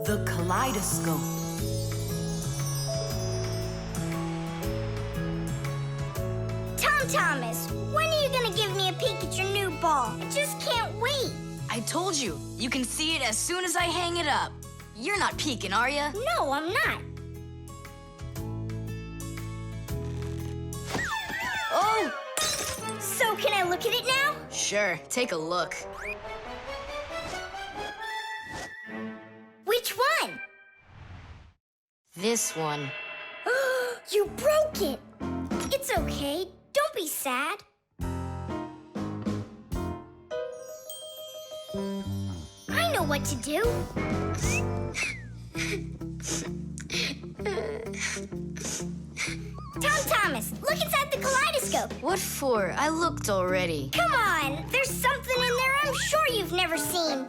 The Kaleidoscope. Thomas, when are you gonna give me a peek at your new ball? I just can't wait. I told you, you can see it as soon as I hang it up. You're not peeking, are you? No, I'm not. Oh! So can I look at it now? Sure, take a look. Which one? This one. You broke it. It's okay. Don't be sad. I know what to do. Thomas, look inside the kaleidoscope. What for? I looked already. Come on, there's something in there I'm sure you've never seen.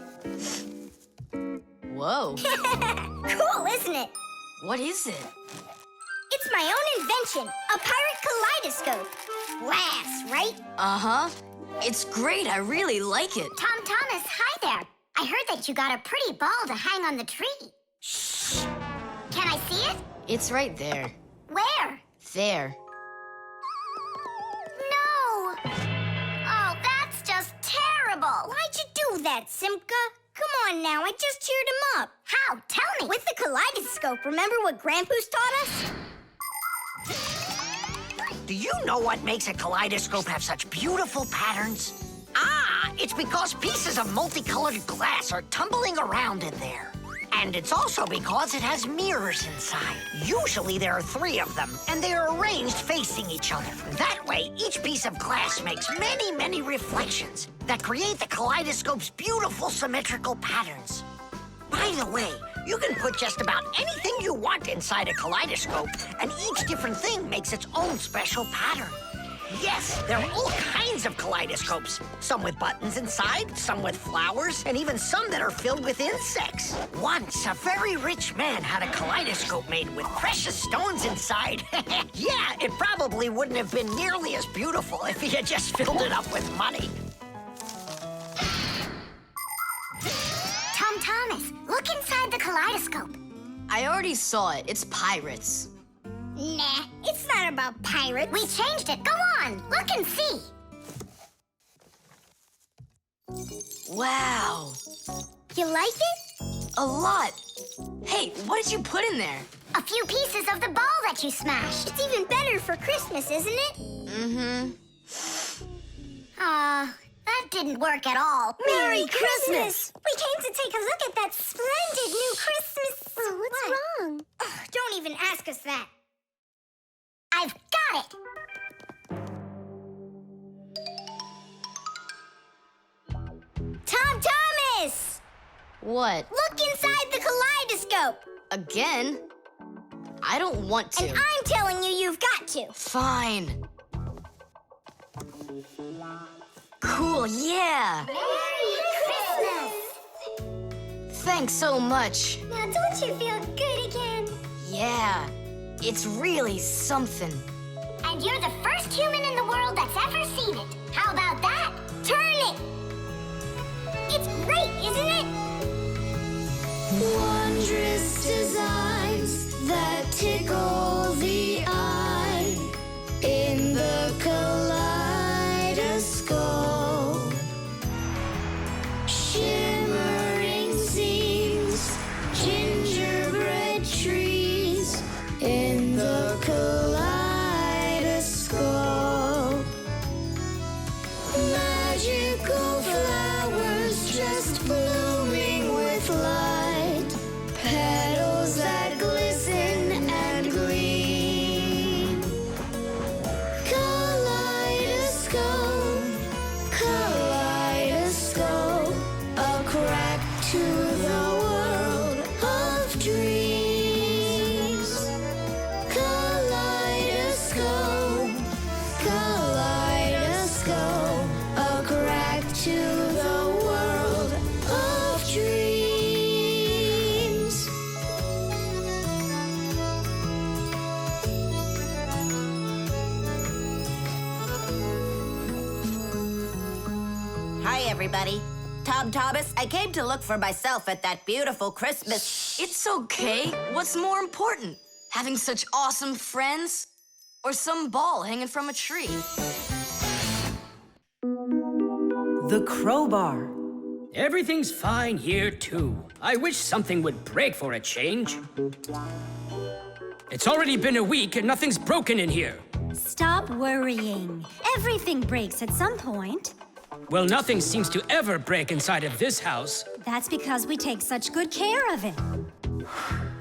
Whoa. Cool, isn't it? What is it? It's my own invention, a pirate kaleidoscope. Laughs, right? Uh-huh. It's great. I really like it. Thomas, hi there. I heard that you got a pretty ball to hang on the tree. Shh. Can I see it? It's right there. Where? There. No. Oh, that's just terrible. Why'd you do that, Simka? Come on now, I just cheered him up. How? Tell me. With the kaleidoscope, remember what Grandpa's taught us? Do you know what makes a kaleidoscope have such beautiful patterns? Ah, it's because pieces of multicolored glass are tumbling around in there. And it's also because it has mirrors inside. Usually there are 3 of them, and they are arranged facing each other. That way, each piece of glass makes many, many reflections that create the kaleidoscope's beautiful symmetrical patterns. By the way, you can put just about anything you want inside a kaleidoscope, and each different thing makes its own special pattern. Yes, there are all kinds of kaleidoscopes. Some with buttons inside, some with flowers, and even some that are filled with insects. Once, a very rich man had a kaleidoscope made with precious stones inside. Yeah, it probably wouldn't have been nearly as beautiful if he had just filled it up with money. Thomas, look inside the kaleidoscope. I already saw it. It's pirates. Nah, it's not about pirates. We changed it. Go on, look and see. Wow. You like it? A lot. Hey, what did you put in there? A few pieces of the ball that you smashed. It's even better for Christmas, isn't it? Mm-hmm. That didn't work at all. Merry Christmas! We came to take a look at that splendid new Christmas... Oh, what's wrong? Oh, don't even ask us that. I've got it! Thomas! What? Look inside the kaleidoscope! Again? I don't want to. And I'm telling you, you've got to. Fine. Cool, yeah. Merry Christmas! Thanks so much. Now don't you feel good again? Yeah, it's really something. And you're the first human in the world that's ever seen it. How about that? Turn it! It's great, isn't it? Wondrous designs that tickle the eye in the kaleidoscope. Shimmering scenes, gingerbread trees in the kaleidoscope. Magical flowers just blooming with light, petals that glisten and gleam. Kaleidoscope, kaleidoscope, a crack to the world of dreams. Kaleidoscope, kaleidoscope, a crack to the world of dreams. Hi, everybody. Thomas, I came to look for myself at that beautiful Christmas. It's okay. What's more important? Having such awesome friends? Or some ball hanging from a tree? The crowbar. Everything's fine here, too. I wish something would break for a change. It's already been a week and nothing's broken in here. Stop worrying. Everything breaks at some point. Well, nothing seems to ever break inside of this house. That's because we take such good care of it.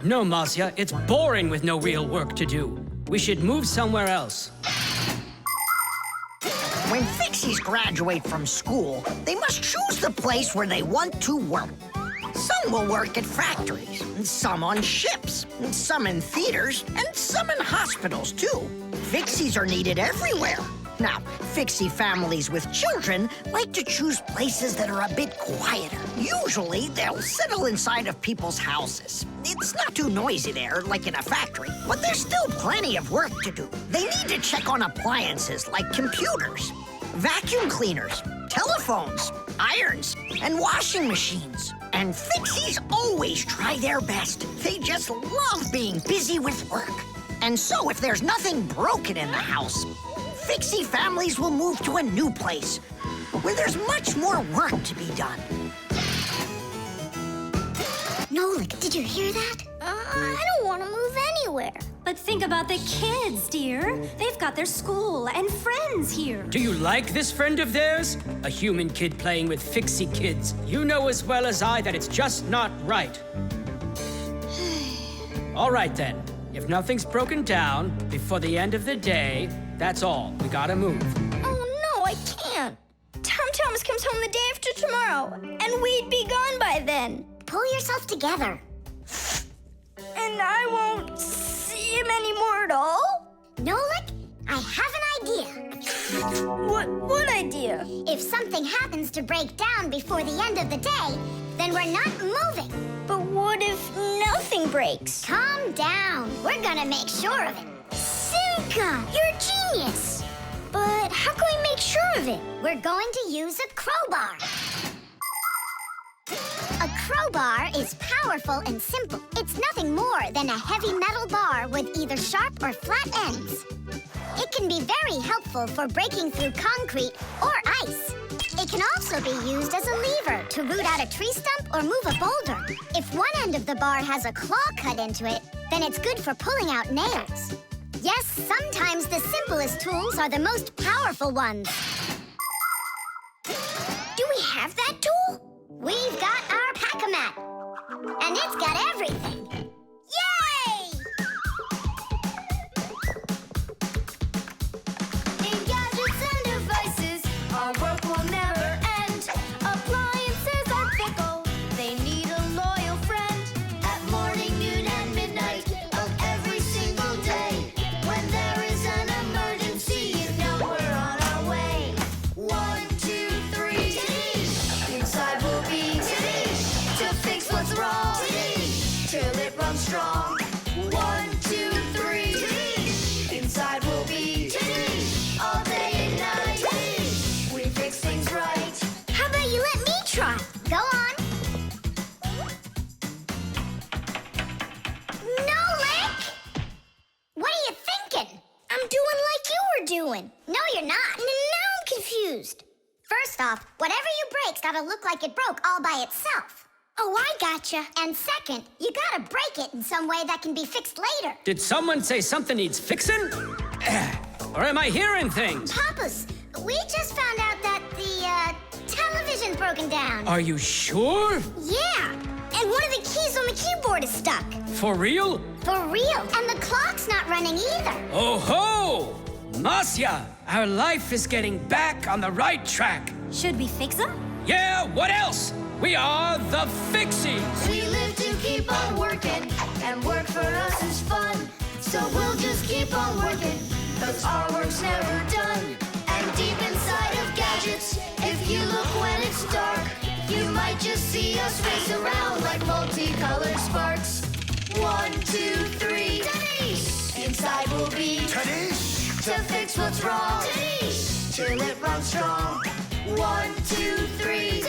No, Marcia, it's boring with no real work to do. We should move somewhere else. When Fixies graduate from school, they must choose the place where they want to work. Some will work at factories, and some on ships, and some in theaters, and some in hospitals, too. Fixies are needed everywhere. Now, Fixie families with children like to choose places that are a bit quieter. Usually, they'll settle inside of people's houses. It's not too noisy there, like in a factory, but there's still plenty of work to do. They need to check on appliances like computers, vacuum cleaners, telephones, irons, and washing machines. And Fixies always try their best. They just love being busy with work. And so if there's nothing broken in the house, Fixie families will move to a new place where there's much more work to be done. Nolik, did you hear that? I don't want to move anywhere. But think about the kids, dear. They've got their school and friends here. Do you like this friend of theirs? A human kid playing with Fixie kids. You know as well as I that it's just not right. All right, then. If nothing's broken down before the end of the day, that's all. We gotta move. Oh, no, I can't. Thomas comes home the day after tomorrow, and we'd be gone by then. Pull yourself together. And I won't see him anymore at all? Nolik, I have an idea. What idea? If something happens to break down before the end of the day, then we're not moving. But what if nothing breaks? Calm down. We're gonna make sure of it. Simka, you're a genius. But how can we make sure of it? We're going to use a crowbar. A crowbar is powerful and simple. It's nothing more than a heavy metal bar with either sharp or flat ends. It can be very helpful for breaking through concrete or ice. It can also be used as a lever to root out a tree stump or move a boulder. If one end of the bar has a claw cut into it, then it's good for pulling out nails. Yes, sometimes the simplest tools are the most powerful ones. Do we have that tool? We've got our pack-a-mat, and it's got everything. Yay! In gadgets and devices, our work will never end. Appliances are fickle, they need a loyal friend. At morning, noon, and midnight of every single day. When there is an emergency, you know we're on our way. 1, 2, 3. Inside will be to fix what's wrong, till it runs strong. 1, 2, 3. Inside will be all day and night. We fix things right. How about you let me try? Go on. Nolik! What are you thinking? I'm doing like you were doing. No, you're not. Now I'm confused. First off, whatever you break's gotta look like it broke all by itself. Oh, I gotcha. And second, you gotta break it in some way that can be fixed later. Did someone say something needs fixing? Or am I hearing things? Papas, we just found out that the television's broken down. Are you sure? Yeah, and one of the keys on the keyboard is stuck. For real? For real, and the clock's not running either. Oh ho! Marcia, our life is getting back on the right track. Should we fix them? Yeah, what else? We are the Fixies. We live to keep on working, and work for us is fun. So we'll just keep on working, 'cause our work's never done. And deep inside of gadgets, if you look when it's dark, you might just see us race around like multicolored sparks. 1, 2, 3. Inside will be to fix what's wrong, till it runs strong. 1, 2, 3.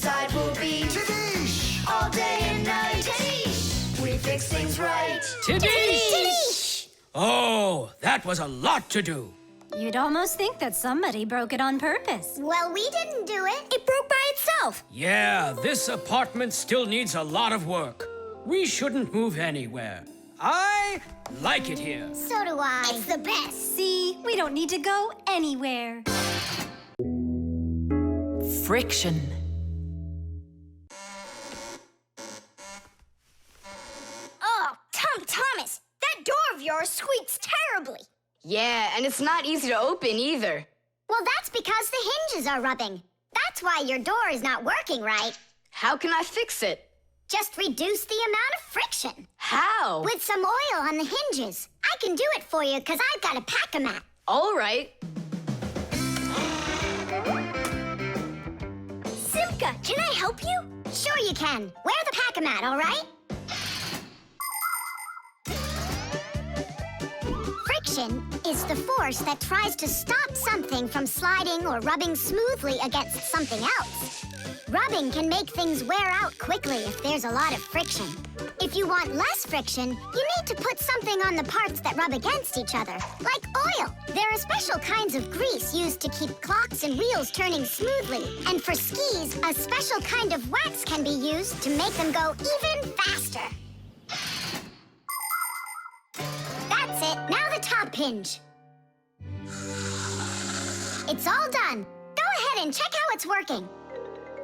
inside will be Tadish! All day and night. Tadish! We fix things right. Tidish! Oh, that was a lot to do. You'd almost think that somebody broke it on purpose. Well, we didn't do it. It broke by itself. Yeah, this apartment still needs a lot of work. We shouldn't move anywhere. I like it here. So do I. It's the best. See, we don't need to go anywhere. Friction. Oh, Thomas, that door of yours squeaks terribly. Yeah, and it's not easy to open either. Well, that's because the hinges are rubbing. That's why your door is not working right. How can I fix it? Just reduce the amount of friction. How? With some oil on the hinges. I can do it for you because I've got a pack-a-mat. All right. Simka, can I help you? Sure you can. Wear the pack-a-mat, all right? Friction is the force that tries to stop something from sliding or rubbing smoothly against something else. Rubbing can make things wear out quickly if there's a lot of friction. If you want less friction, you need to put something on the parts that rub against each other, like oil. There are special kinds of grease used to keep clocks and wheels turning smoothly. And for skis, a special kind of wax can be used to make them go even faster. That's it. Now the top hinge. It's all done. Go ahead and check how it's working.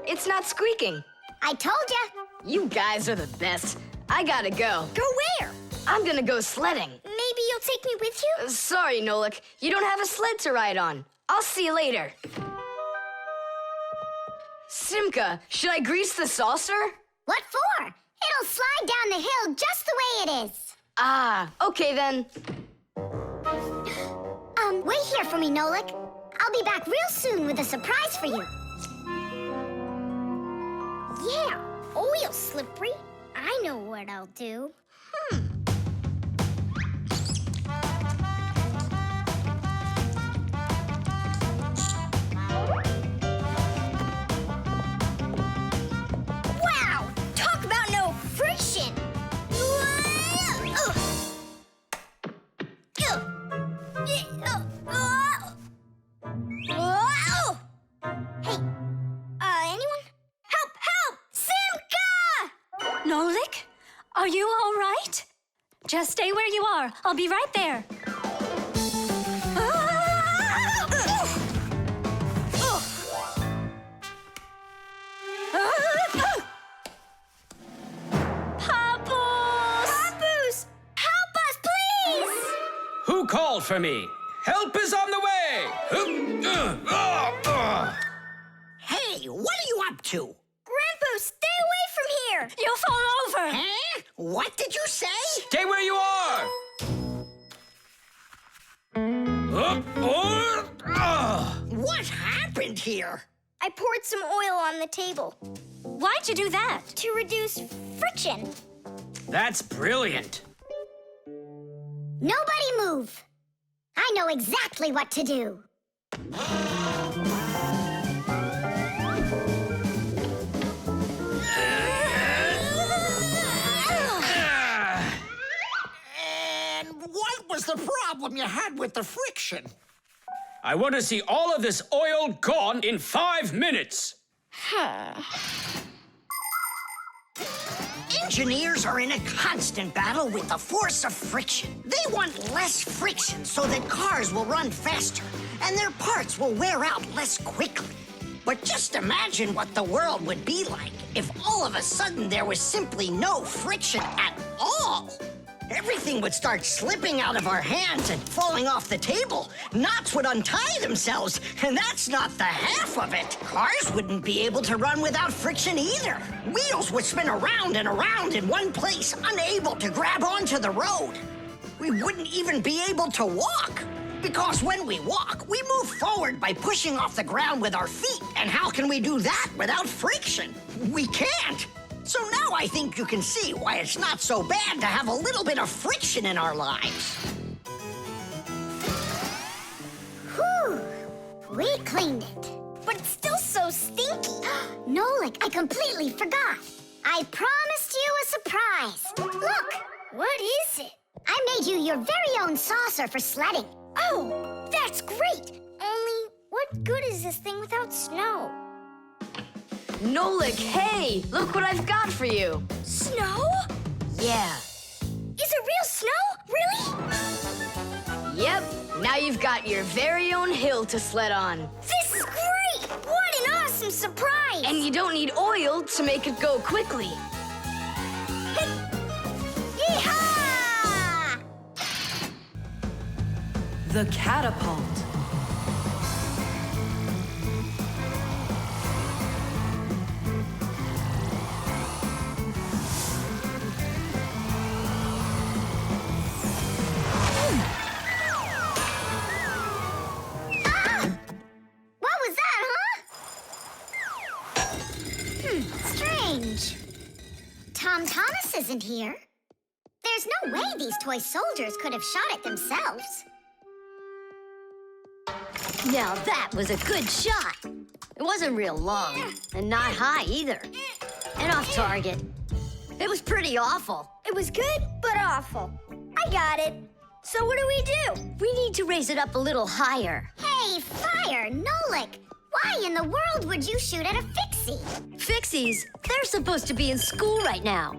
It's not squeaking. I told ya. You guys are the best. I gotta go. Go where? I'm gonna go sledding. Maybe you'll take me with you? Sorry, Nolik. You don't have a sled to ride on. I'll see you later. Simka, should I grease the saucer? What for? It'll slide down the hill just the way it is. Ah, okay then. Wait here for me, Nolik. I'll be back real soon with a surprise for you. Yeah, oil slippery. I know what I'll do. Wow! Talk about no friction! Hey, anyone? Help! Help! Simka! Nolik, are you all right? Just stay where you are. I'll be right there. Papoose! Help us, please! Who called for me? Help is on the way! Hey, what are you up to? Grandpa, stay away from here! You'll fall over. Huh? What did you say? Stay where you are! What happened here? I poured some oil on the table Why'd you do that? to reduce friction. That's brilliant. Nobody move! I know exactly what to do. And what was the problem you had with the friction? I want to see all of this oil gone in 5 minutes. Engineers are in a constant battle with the force of friction. They want less friction so that cars will run faster and their parts will wear out less quickly. But just imagine what the world would be like if all of a sudden there was simply no friction at all. Everything would start slipping out of our hands and falling off the table. Knots would untie themselves, and that's not the half of it. Cars wouldn't be able to run without friction either. Wheels would spin around and around in one place, unable to grab onto the road. We wouldn't even be able to walk. Because when we walk, we move forward by pushing off the ground with our feet. And how can we do that without friction? We can't. So now I think you can see why it's not so bad to have a little bit of friction in our lives. Whew! We cleaned it. But it's still so stinky. Nolik, I completely forgot. I promised you a surprise. Look, What is it? I made you your very own saucer for sledding. Oh, that's great. Only, what good is this thing without snow? Nolik, hey, look what I've got for you. Snow? Yeah. Is it real snow? Really? Yep, now you've got your very own hill to sled on. This is great! What an awesome surprise! And you don't need oil to make it go quickly. Yeehaw! The Catapult. What was that, huh? Strange. Tom Thomas isn't here. There's no way these toy soldiers could have shot it themselves. Now that was a good shot. It wasn't real long, and not high either. And off target. It was pretty awful. It was good, but awful. I got it. So what do we do? We need to raise it up a little higher. Hey, Fire, Nolik! Why in the world would you shoot at a Fixie? Fixies, they're supposed to be in school right now.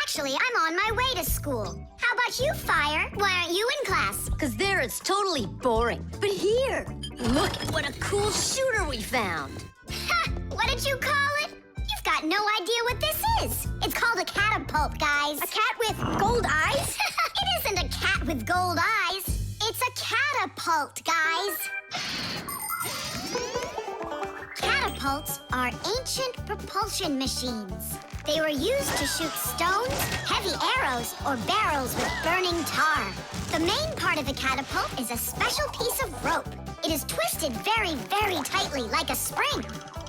Actually, I'm on my way to school. How about you, Fire? Why aren't you in class? Because there it's totally boring. But here, look at what a cool shooter we found. Ha! What did you call it? You've got no idea what this is. It's called a catapult, guys. A cat with gold eyes? It isn't a cat with gold eyes. It's a catapult, guys. Catapults are ancient propulsion machines. They were used to shoot stones, heavy arrows, or barrels with burning tar. The main part of the catapult is a special piece of rope. It is twisted very, very tightly like a spring.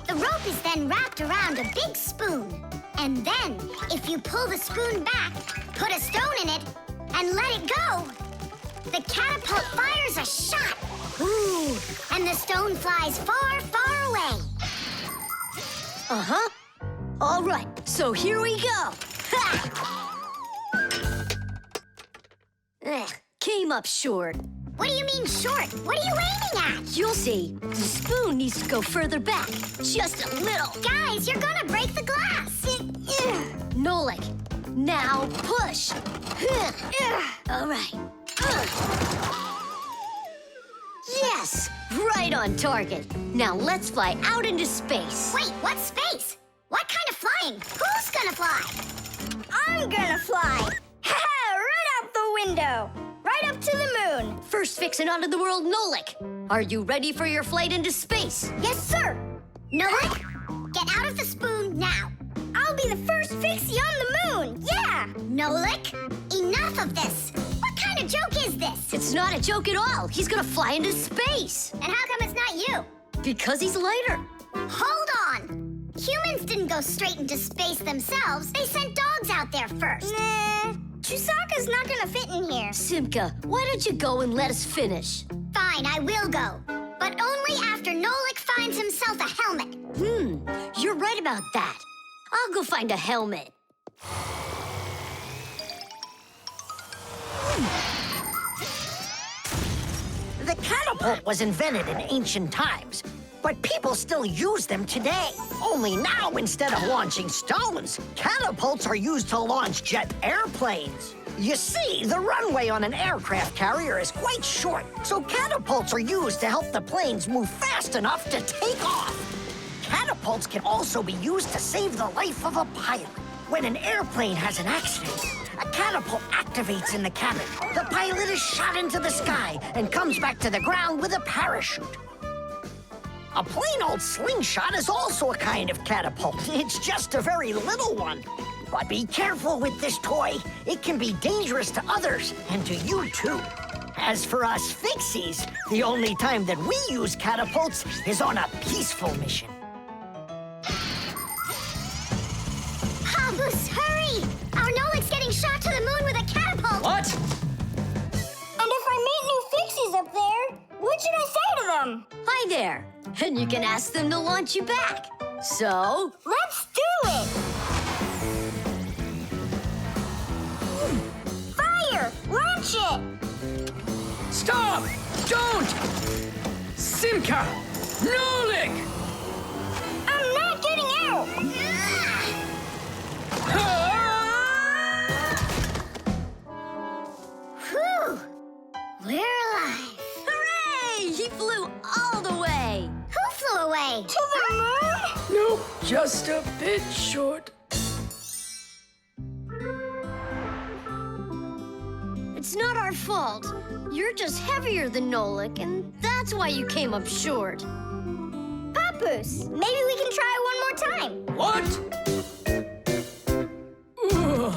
The rope is then wrapped around a big spoon. And then, if you pull the spoon back, put a stone in it, and let it go, the catapult fires a shot. Ooh, and the stone flies far, far away. Uh-huh. All right, so here we go. Ha! Came up short. What do you mean short? What are you aiming at? You'll see. The spoon needs to go further back. Just a little. Guys, you're gonna break the glass. Nolik, now push. All right. Yes, right on target. Now let's fly out into space. Wait, what space? What kind of flying? Who's gonna fly? I'm gonna fly. Right out the window. Right up to the moon. First fixing onto the world, Nolik. Are you ready for your flight into space? Yes, sir. Nolik, get out of the spoon now. I'll be the first Fixie on the moon. Yeah. Nolik, enough of this. What kind of joke is this? It's not a joke at all. He's gonna fly into space. And how come it's not you? Because he's lighter. Hold on. Humans didn't go straight into space themselves. They sent dogs out there first. Nah, Chusaka's not gonna fit in here. Simka, why don't you go and let us finish? Fine, I will go. But only after Nolik finds himself a helmet. You're right about that. I'll go find a helmet. The catapult was invented in ancient times, but people still use them today. Only now, instead of launching stones, catapults are used to launch jet airplanes. You see, the runway on an aircraft carrier is quite short, so catapults are used to help the planes move fast enough to take off. Catapults can also be used to save the life of a pilot. When an airplane has an accident, a catapult activates in the cabin. The pilot is shot into the sky and comes back to the ground with a parachute. A plain old slingshot is also a kind of catapult. It's just a very little one. But be careful with this toy. It can be dangerous to others and to you too. As for us Fixies, the only time that we use catapults is on a peaceful mission. Habus, hurry! Our Nolik's getting shot to the moon with a catapult. What? And if I meet new Fixies up there, what should I say to them? Hi there. And you can ask them to launch you back. So? Let's do it! Fire! Launch it! Stop! Don't! Simka! Nolik! I'm not getting out! Whew! We're alive. Hooray! He flew all the way. Who flew away? To the moon? Nope, just a bit short. It's not our fault. You're just heavier than Nolik, and that's why you came up short. Papoose, maybe we can try one more time. What? Ugh.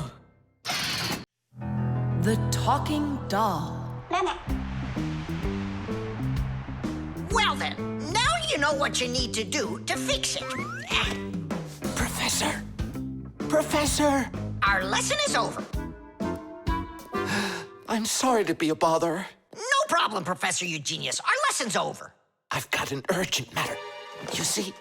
The talking doll. Well then, now you know what you need to do to fix it. Professor! Professor! Our lesson is over. I'm sorry to be a bother. No problem, Professor Eugenius. Our lesson's over. I've got an urgent matter. You see?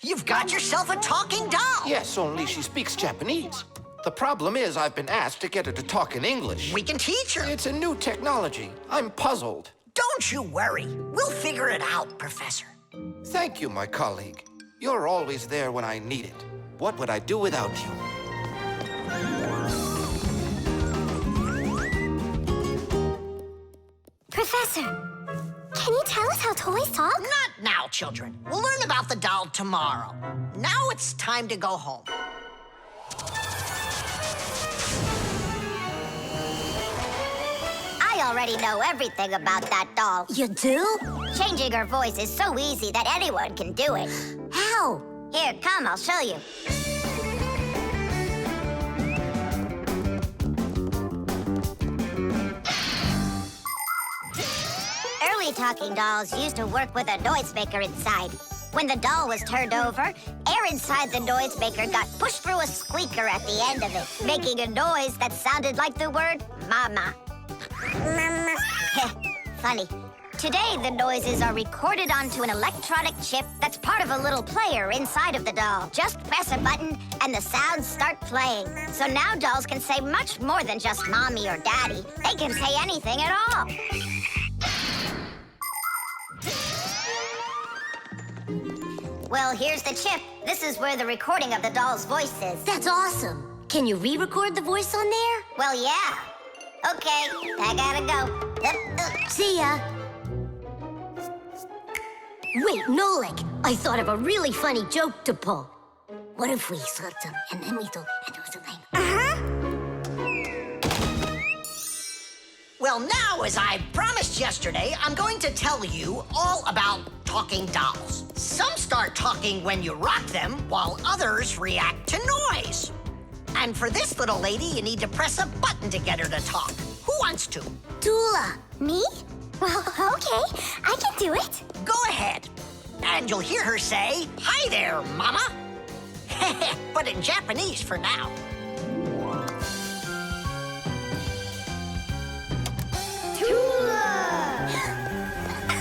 You've got yourself a talking doll. Yes, only she speaks Japanese. The problem is I've been asked to get her to talk in English. We can teach her. It's a new technology. I'm puzzled. Don't you worry. We'll figure it out, Professor. Thank you, my colleague. You're always there when I need it. What would I do without you? Professor, can you tell us how toys talk? Not now, children. We'll learn about the doll tomorrow. Now it's time to go home. I already know everything about that doll. You do? Changing her voice is so easy that anyone can do it. How? Here, come, I'll show you. Early talking dolls used to work with a noisemaker inside. When the doll was turned over, air inside the noisemaker got pushed through a squeaker at the end of it, making a noise that sounded like the word mama. Mama. Funny. Today, the noises are recorded onto an electronic chip that's part of a little player inside of the doll. Just press a button, and the sounds start playing. So now dolls can say much more than just mommy or daddy. They can say anything at all. Well, here's the chip. This is where the recording of the doll's voice is. That's awesome. Can you re-record the voice on there? Well, yeah. Okay, I gotta go. See ya. Wait, Nolik, I thought of a really funny joke to pull. What if we slapped him and then we do something? Well, now, as I promised yesterday, I'm going to tell you all about talking dolls. Some start talking when you rock them, while others react to noise. And for this little lady, you need to press a button to get her to talk. Who wants to? Tula. Me? Well, okay. I can do it. Go ahead. And you'll hear her say, "Hi there, Mama." But in Japanese for now. Tula!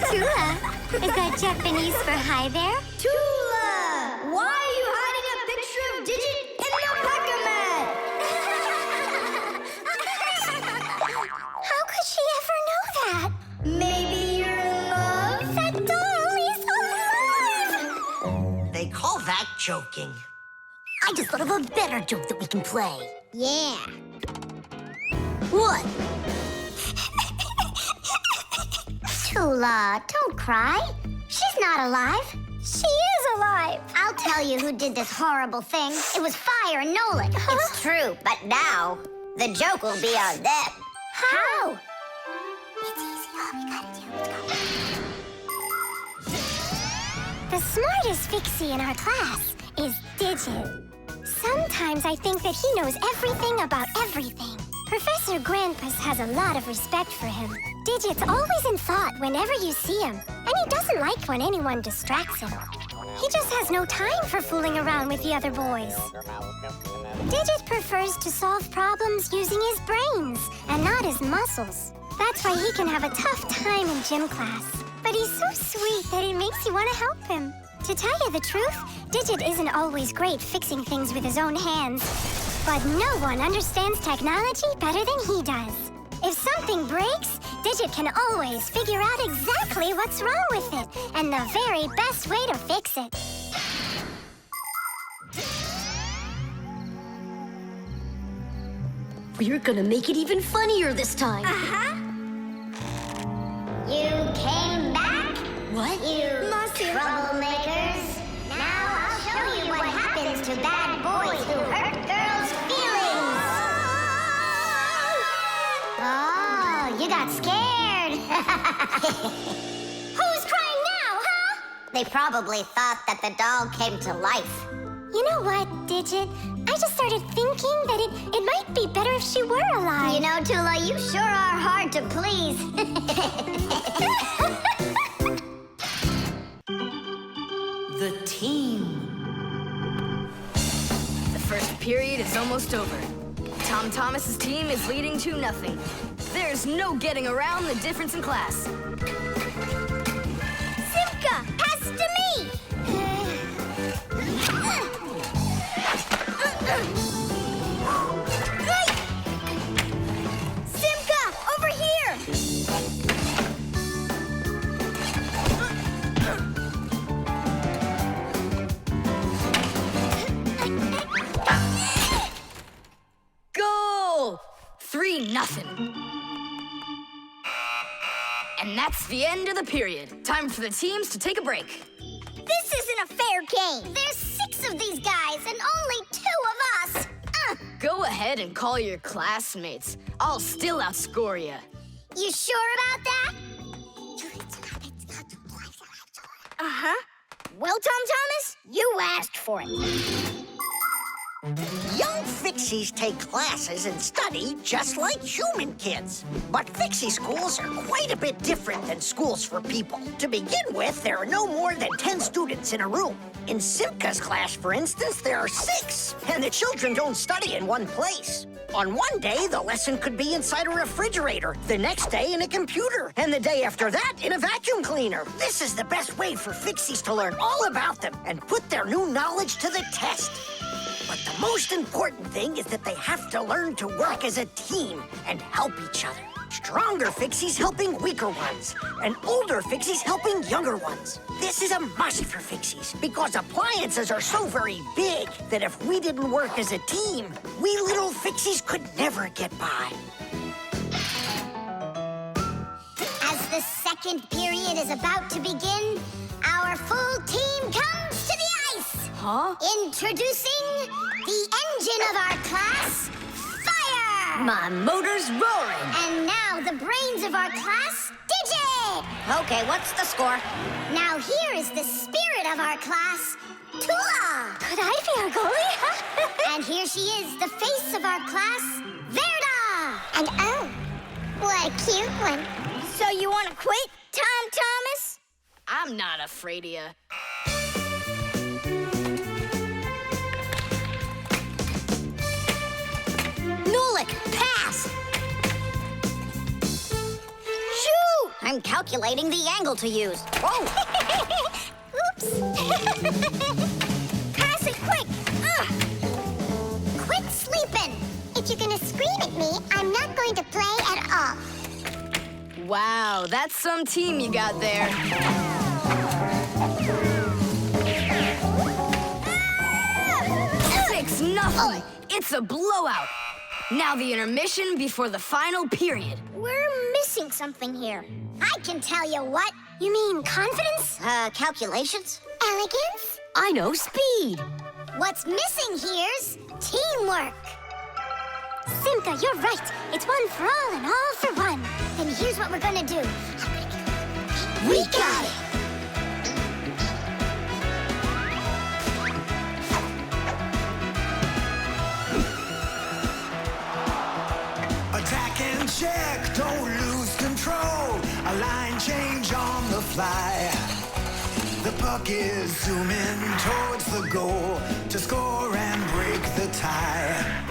Tula? Is that Japanese for hi there? Tula! Why are you hiding a picture of Digit in your packer mat? How could she ever know that? Maybe you're in love? That doll is alive! They call that joking. I just thought of a better joke that we can play. Yeah. What? Tula, don't cry. She's not alive. She is alive. I'll tell you who did this horrible thing. It was Fire and Nolik. It's true, but now the joke will be on them. How? It's easy. All we gotta do is go. The smartest Fixie in our class is Digit. Sometimes I think that he knows everything about everything. Professor Grandpas has a lot of respect for him. Digit's always in thought whenever you see him, and he doesn't like when anyone distracts him. He just has no time for fooling around with the other boys. Digit prefers to solve problems using his brains and not his muscles. That's why he can have a tough time in gym class. But he's so sweet that it makes you want to help him. To tell you the truth, Digit isn't always great fixing things with his own hands. But no one understands technology better than he does. If something breaks, Digit can always figure out exactly what's wrong with it and the very best way to fix it. We're gonna make it even funnier this time. Uh-huh. You came back? What? You troublemakers. Now I'll show you what happens to bad boys who hurt girls' feelings. Oh, you got scared. Who's crying now, huh? They probably thought that the doll came to life. You know what, Digit? I just started thinking that it might be better if she were alive. You know, Tula, you sure are hard to please. The team. The first period is almost over. Tom Thomas's team is leading 2-0. There's no getting around the difference in class. Simka, pass to me! Simka, over here! Goal! 3-0. And that's the end of the period. Time for the teams to take a break. This isn't a fair game. There's 6 of these guys and only 2 of us. Go ahead and call your classmates. I'll still outscore you. You sure about that? Uh-huh. Well, Tom Thomas, you asked for it. Young Fixies take classes and study just like human kids. But Fixie schools are quite a bit different than schools for people. To begin with, there are no more than 10 students in a room. In Simka's class, for instance, there are 6, and the children don't study in one place. On one day, the lesson could be inside a refrigerator, the next day in a computer, and the day after that in a vacuum cleaner. This is the best way for Fixies to learn all about them and put their new knowledge to the test. But the most important thing is that they have to learn to work as a team and help each other. Stronger Fixies helping weaker ones, and older Fixies helping younger ones. This is a must for Fixies, because appliances are so very big that if we didn't work as a team, we little Fixies could never get by. As the second period is about to begin, our full team comes to the ice. Huh? Introducing the engine of our class, Fire! My motor's roaring. And now the brains of our class, Digit! Okay, what's the score? Now here is the spirit of our class, Tula! Could I be our goalie? And here she is, the face of our class, Verda! And oh, what a cute one. So you want to quit, Tom Thomas? I'm not afraid of you. Nolik, pass! Shoot! I'm calculating the angle to use. Oops! Pass it quick! Quit sleeping! If you're gonna scream at me, I'm not going to play at all. Wow, that's some team you got there. 6-0. It's a blowout. Now the intermission before the final period. We're missing something here. I can tell you what. You mean confidence? Calculations? Elegance? I know speed. What's missing here's teamwork. Simka, you're right. It's one for all and all for one. Then here's what we're gonna do. We got it! Attack and check, don't lose control. A line change on the fly. The puck is zooming towards the goal to score and break the tie.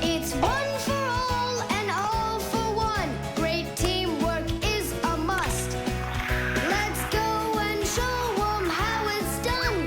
It's one for all and all for one. Great teamwork is a must. Let's go and show 'em how it's done.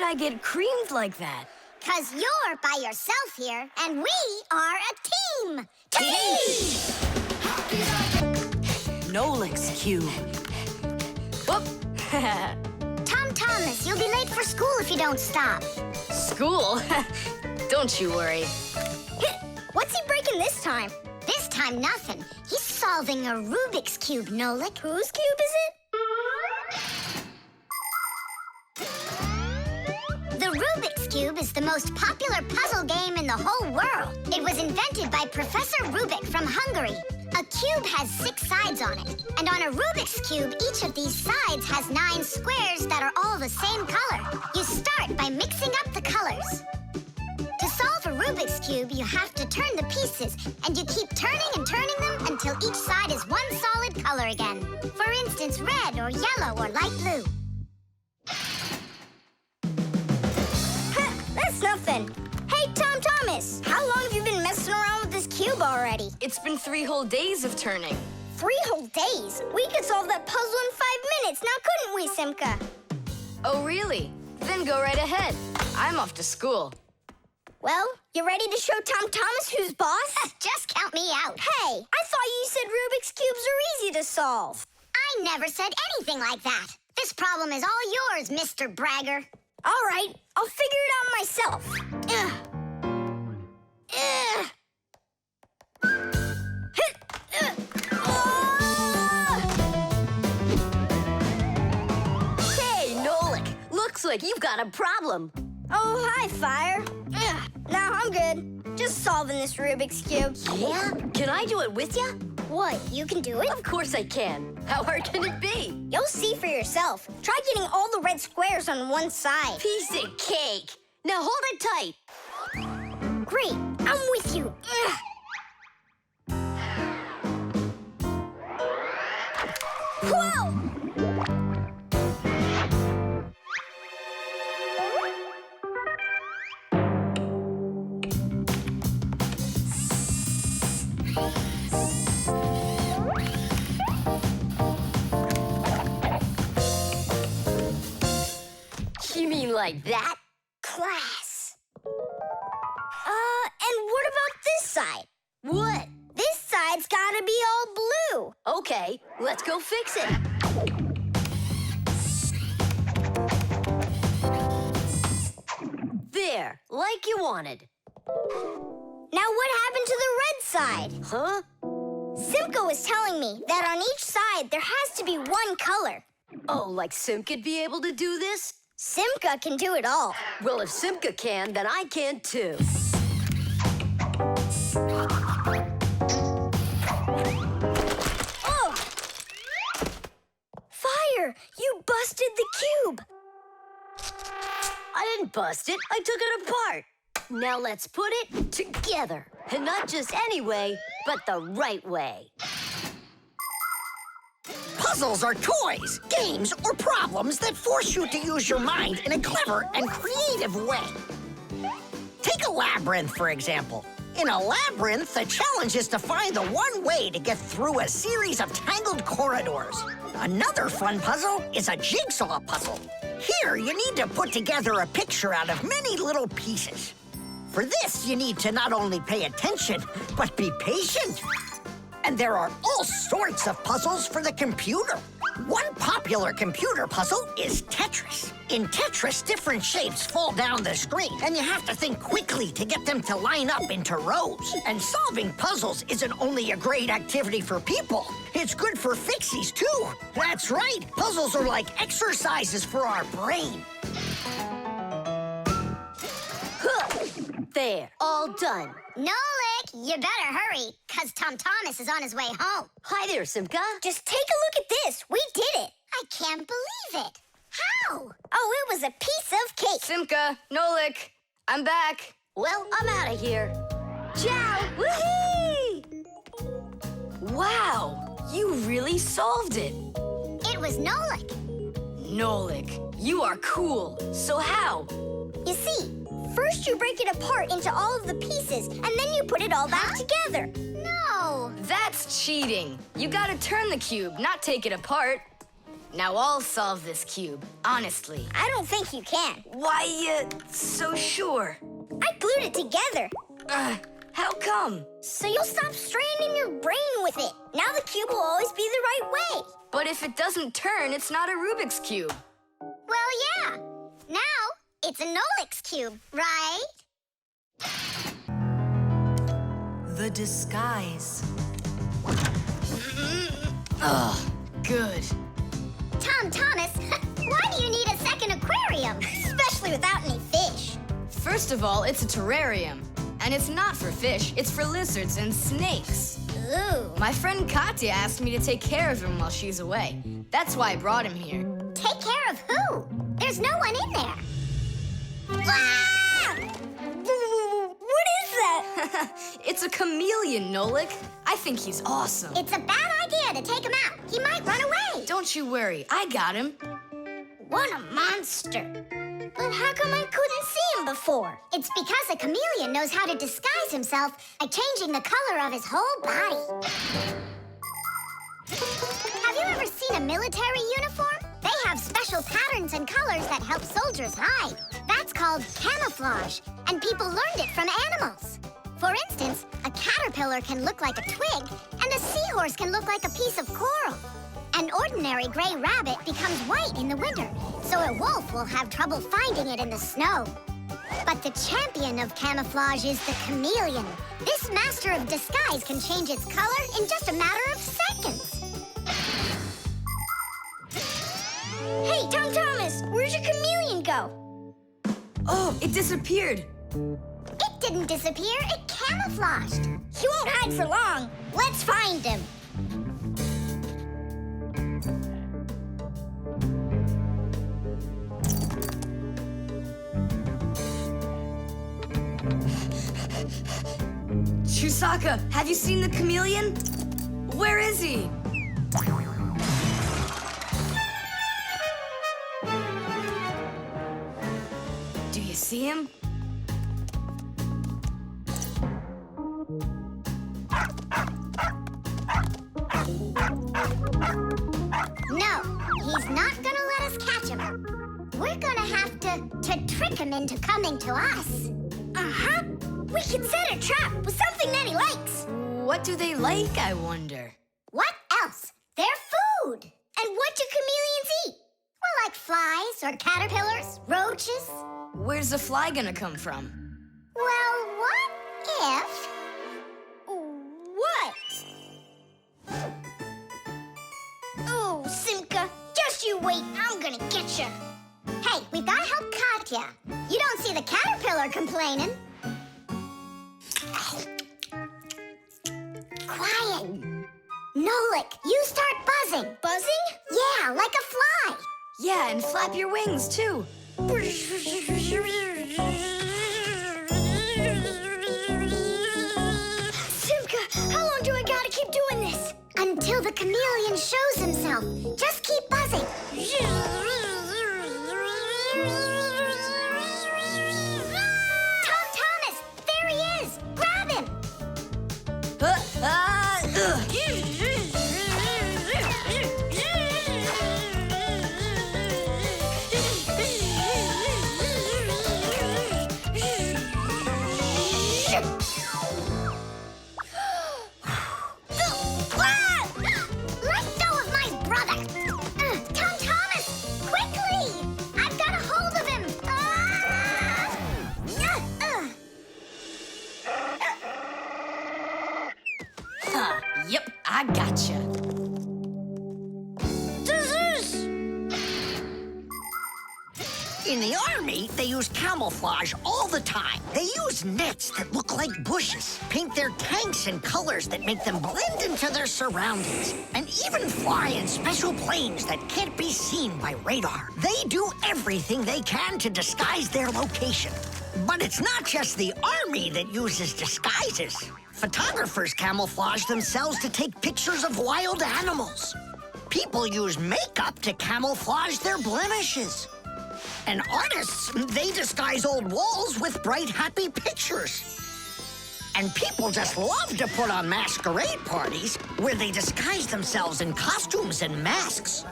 I get creamed like that? 'Cause you're by yourself here, and we are a team! Team! Nolik's cube. Whoop! Tom Thomas, you'll be late for school if you don't stop. School? Don't you worry. What's he breaking this time? This time, nothing. He's solving a Rubik's Cube, Nolik. Whose cube is it? The Rubik's Cube is the most popular puzzle game in the whole world. It was invented by Professor Rubik from Hungary. A cube has 6 sides on it. And on a Rubik's Cube, each of these sides has 9 squares that are all the same color. You start by mixing up the colors. To solve a Rubik's Cube, you have to turn the pieces, and you keep turning and turning them until each side is one solid color again. For instance, red or yellow or light blue. That's nothing. Hey, Tom Thomas, how long have you been messing around with this cube already? It's been 3 whole days of turning. 3 whole days? We could solve that puzzle in 5 minutes, now couldn't we, Simka? Oh, really? Then go right ahead. I'm off to school. Well, you ready to show Tom Thomas who's boss? Just count me out. Hey, I thought you said Rubik's Cubes are easy to solve. I never said anything like that. This problem is all yours, Mr. Bragger. All right, I'll figure it out myself. Hey, Nolik, looks like you've got a problem. Oh, hi, Fire. No, I'm good. Just solving this Rubik's Cube. Yeah? Can I do it with you? What, you can do it? Of course I can. How hard can it be? You'll see for yourself. Try getting all the red squares on one side. Piece of cake. Now hold it tight. Great, I'm with you. Whoa! You mean like that? Class. And what about this side? What? This side's gotta be all blue. Okay, let's go fix it. There, like you wanted. Now what happened to the red side? Huh? Simka was telling me that on each side there has to be one color. Oh, like Simka'd be able to do this? Simka can do it all. Well, if Simka can, then I can too. Oh! Fire! You busted the cube! I didn't bust it. I took it apart. Now let's put it together. And not just any way, but the right way. Puzzles are toys, games, or problems that force you to use your mind in a clever and creative way. Take a labyrinth, for example. In a labyrinth, the challenge is to find the one way to get through a series of tangled corridors. Another fun puzzle is a jigsaw puzzle. Here, you need to put together a picture out of many little pieces. For this, you need to not only pay attention, but be patient. And there are all sorts of puzzles for the computer. One popular computer puzzle is Tetris. In Tetris, different shapes fall down the screen, and you have to think quickly to get them to line up into rows. And solving puzzles isn't only a great activity for people, it's good for Fixies, too. That's right, puzzles are like exercises for our brain. There, all done. Nolik, you better hurry, 'cause Tom Thomas is on his way home. Hi there, Simka. Just take a look at this. We did it. I can't believe it. How? Oh, it was a piece of cake. Simka, Nolik, I'm back. Well, I'm out of here. Ciao! Woohoo! Wow, you really solved it. It was Nolik. Nolik, you are cool. So how? You see, first you break it apart into all of the pieces, and then you put it all back together. No. That's cheating. You gotta turn the cube, not take it apart. Now I'll solve this cube, honestly. I don't think you can. Why, so sure? I glued it together. How come? So you'll stop straining your brain with it. Now the cube will always be the right way. But if it doesn't turn, it's not a Rubik's Cube. Well, yeah. Now it's a Nolik's cube, right? The disguise. Ugh, good. Tom Thomas, why do you need a second aquarium? Especially without any fish. First of all, it's a terrarium. And it's not for fish, it's for lizards and snakes. Ooh. My friend Katya asked me to take care of him while she's away. That's why I brought him here. Take care of who? There's no one in there. Ah! What is that? It's a chameleon, Nolik. I think he's awesome. It's a bad idea to take him out. He might run away. Don't you worry, I got him. What a monster. But how come I couldn't see him before? It's because a chameleon knows how to disguise himself by changing the color of his whole body. Have you ever seen a military uniform? They have special patterns and colors that help soldiers hide. That's called camouflage, and people learned it from animals. For instance, a caterpillar can look like a twig, and a seahorse can look like a piece of coral. An ordinary gray rabbit becomes white in the winter, so a wolf will have trouble finding it in the snow. But the champion of camouflage is the chameleon. This master of disguise can change its color in just a matter of seconds. Hey, Tom Thomas, where'd your chameleon go? Oh, it disappeared. It didn't disappear, it camouflaged. He won't hide for long. Let's find him. Chusaka, have you seen the chameleon? Where is he? Do you see him? No, he's not gonna let us catch him. We're gonna have to trick him into coming to us. Uh-huh. We can set a trap with something that he likes. What do they like, I wonder? What else? They're food. And what do chameleons eat? Well, like flies or caterpillars, roaches. Where's the fly gonna come from? Well, what if... What? Oh, Simka, just you wait. I'm gonna get you. Hey, we've gotta help Katya. You don't see the caterpillar complaining. Quiet. Nolik, you start buzzing. Buzzing? Yeah, like a fly. Yeah, and flap your wings, too. Simka, how long do I gotta keep doing this? Until the chameleon shows himself. Just keep buzzing. Tom Thomas, there he is. Grab him. Let go of my brother. Tom Thomas, quickly. I've got a hold of him. Yep, I gotcha. In the army, they use camouflage all the time. They use nets that look like bushes, paint their tanks in colors that make them blend into their surroundings, and even fly in special planes that can't be seen by radar. They do everything they can to disguise their location. But it's not just the army that uses disguises. Photographers camouflage themselves to take pictures of wild animals. People use makeup to camouflage their blemishes. And artists, they disguise old walls with bright, happy pictures. And people just love to put on masquerade parties where they disguise themselves in costumes and masks.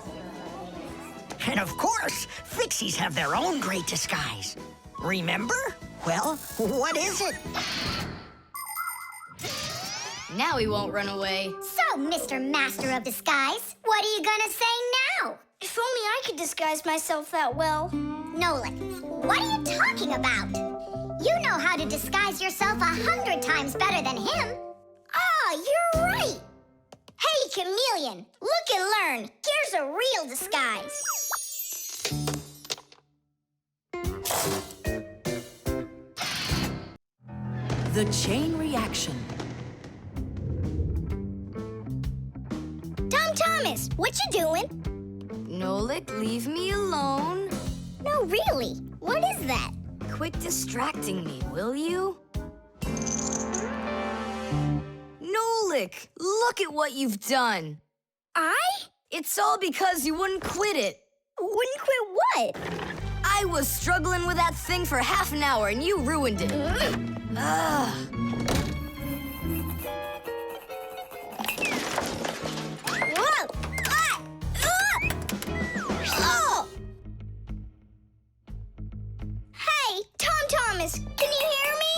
And of course, Fixies have their own great disguise. Remember? Well, what is it? Now he won't run away. So, Mr. Master of Disguise, what are you gonna say now? If only I could disguise myself that well. Nolik, what are you talking about? You know how to disguise yourself 100 times better than him. Oh, you're right. Hey, Chameleon, look and learn. Here's a real disguise. The chain reaction. Tom Thomas, what you doing? Nolik, leave me alone. No, really. What is that? Quit distracting me, will you? Nolik, look at what you've done. I? It's all because you wouldn't quit it. Wouldn't quit what? I was struggling with that thing for half an hour and you ruined it. Ugh. Whoa! Ah! Oh! Hey, Tom Thomas, can you hear me?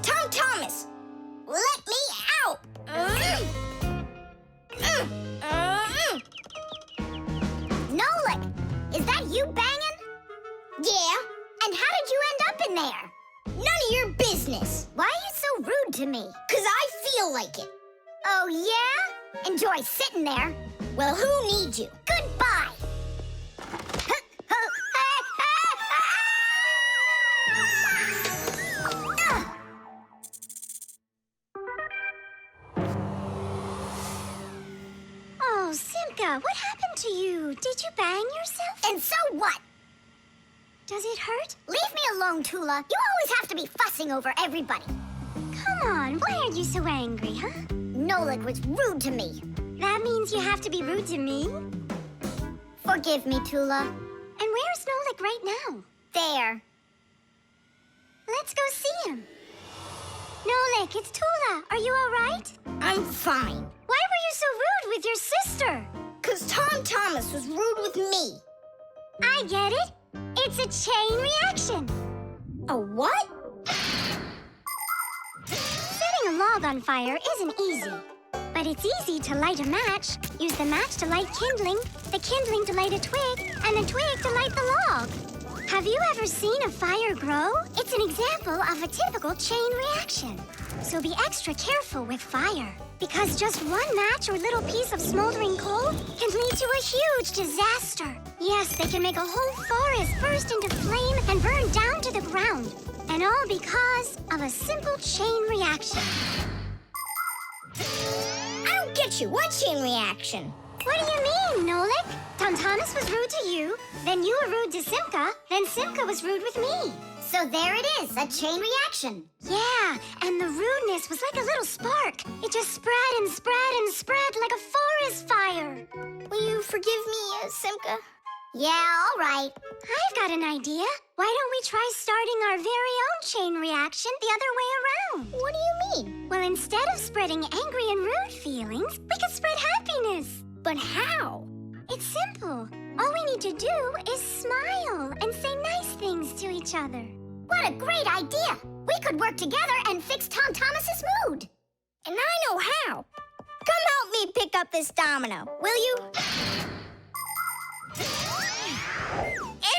Tom Thomas, let me out! Nolik, is that you banging? Yeah. And how did you end up in there? None of your business. Why are you so rude to me? 'Cause I feel like it. Oh, yeah? Enjoy sitting there. Well, who needs you? Goodbye. Oh, Simka, what happened to you? Did you bang yourself? And so what? Does it hurt? Leave me alone, Tula. You always have to be fussing over everybody. Come on, why are you so angry, huh? Nolik was rude to me. That means you have to be rude to me? Forgive me, Tula. And where's Nolik right now? There. Let's go see him. Nolik, it's Tula. Are you all right? I'm fine. Why were you so rude with your sister? 'Cause Tom Thomas was rude with me. I get it. It's a chain reaction. A what? Setting a log on fire isn't easy. But it's easy to light a match. Use the match to light kindling, the kindling to light a twig, and the twig to light the log. Have you ever seen a fire grow? It's an example of a typical chain reaction. So be extra careful with fire. Because just one match or little piece of smoldering coal can lead to a huge disaster. Yes, they can make a whole forest burst into flame and burn down to the ground. And all because of a simple chain reaction. I don't get you. What chain reaction? What do you mean, Nolik? Tom Thomas was rude to you, then you were rude to Simka, then Simka was rude with me. So there it is, a chain reaction. Yeah, and the rudeness was like a little spark. It just spread and spread and spread like a forest fire. Will you forgive me, Simka? Yeah, all right. I've got an idea. Why don't we try starting our very own chain reaction the other way around? What do you mean? Well, instead of spreading angry and rude feelings, we could spread happiness. But how? It's simple. All we need to do is smile and say nice things to each other. What a great idea! We could work together and fix Tom Thomas's mood. And I know how. Come help me pick up this domino, will you?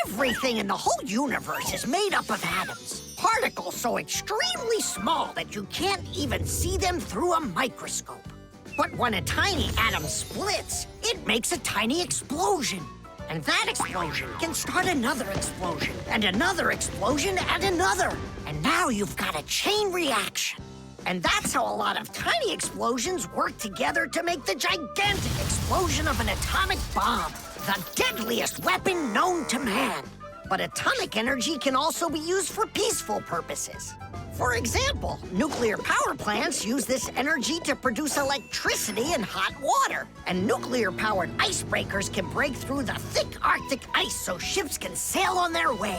Everything in the whole universe is made up of atoms. Particles so extremely small that you can't even see them through a microscope. But when a tiny atom splits, it makes a tiny explosion. And that explosion can start another explosion, and another explosion, and another. And now you've got a chain reaction. And that's how a lot of tiny explosions work together to make the gigantic explosion of an atomic bomb, the deadliest weapon known to man. But atomic energy can also be used for peaceful purposes. For example, nuclear power plants use this energy to produce electricity and hot water. And nuclear-powered icebreakers can break through the thick Arctic ice so ships can sail on their way.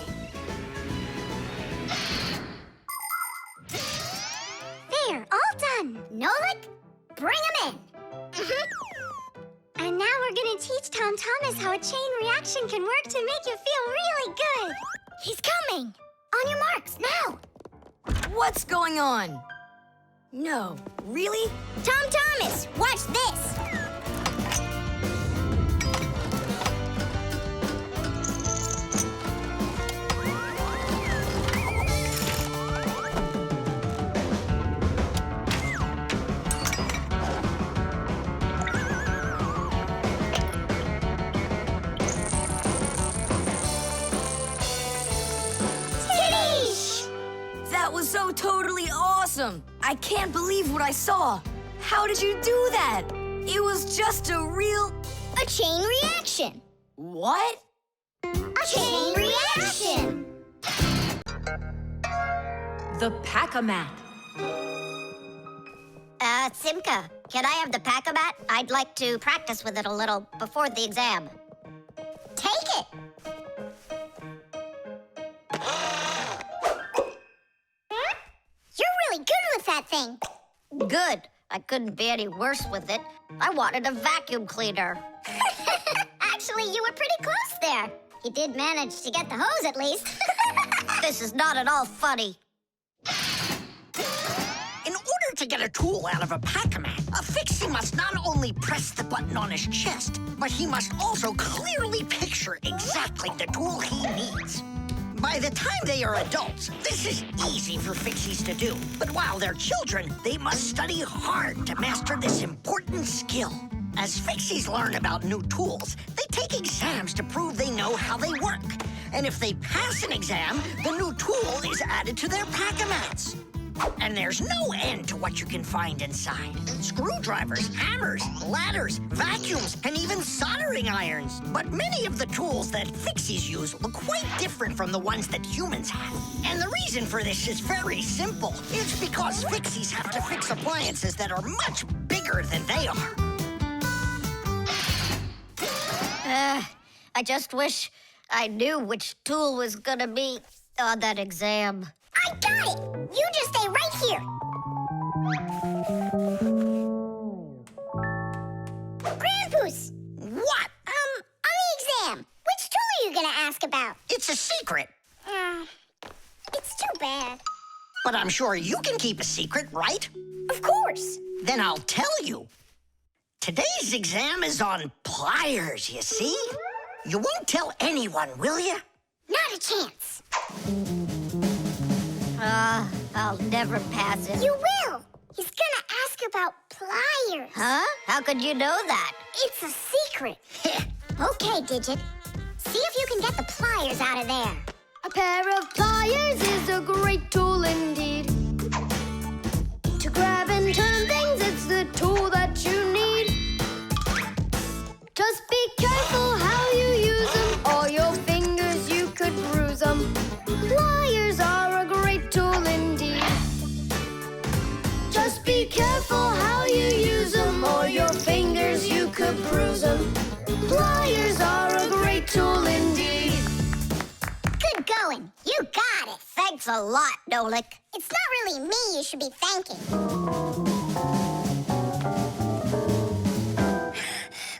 There, all done. Nolik, bring him in. And now we're gonna teach Tom Thomas how a chain reaction can work to make you feel really good. He's coming. On your marks, now. What's going on? No, really? Tom Thomas, watch this. That was so totally awesome! I can't believe what I saw! How did you do that? It was just a real... A chain reaction. What? A chain reaction. The Pack-A-Mat. Simka, can I have the Pack-A-Mat? I'd like to practice with it a little before the exam. Take it. You're really good with that thing. Good. I couldn't be any worse with it. I wanted a vacuum cleaner. Actually, you were pretty close there. You did manage to get the hose at least. This is not at all funny. In order to get a tool out of a Pac-Man, a Fixie must not only press the button on his chest, but he must also clearly picture exactly the tool he needs. By the time they are adults, this is easy for Fixies to do. But while they're children, they must study hard to master this important skill. As Fixies learn about new tools, they take exams to prove they know how they work. And if they pass an exam, the new tool is added to their Pack-A-Mats. And there's no end to what you can find inside. Screwdrivers, hammers, ladders, vacuums, and even soldering irons. But many of the tools that Fixies use look quite different from the ones that humans have. And the reason for this is very simple. It's because Fixies have to fix appliances that are much bigger than they are. I just wish I knew which tool was gonna be on that exam. I got it! You just stay right here. Grandpoos! What? On the exam, which tool are you gonna ask about? It's a secret. It's too bad. But I'm sure you can keep a secret, right? Of course. Then I'll tell you. Today's exam is on pliers, you see? You won't tell anyone, will you? Not a chance. I'll never pass it. You will. He's gonna ask about pliers. Huh? How could you know that? It's a secret. Okay, Digit. See if you can get the pliers out of there. A pair of pliers is a great tool indeed. To grab and turn things, it's the tool that you need. Just be careful how you use them, or your fingers, you could bruise them. Pliers are a great tool indeed. Just be careful how you use them, or your fingers, you could bruise them. Pliers are a great tool indeed. Good going. You got it. Thanks a lot, Nolik. It's not really me you should be thanking.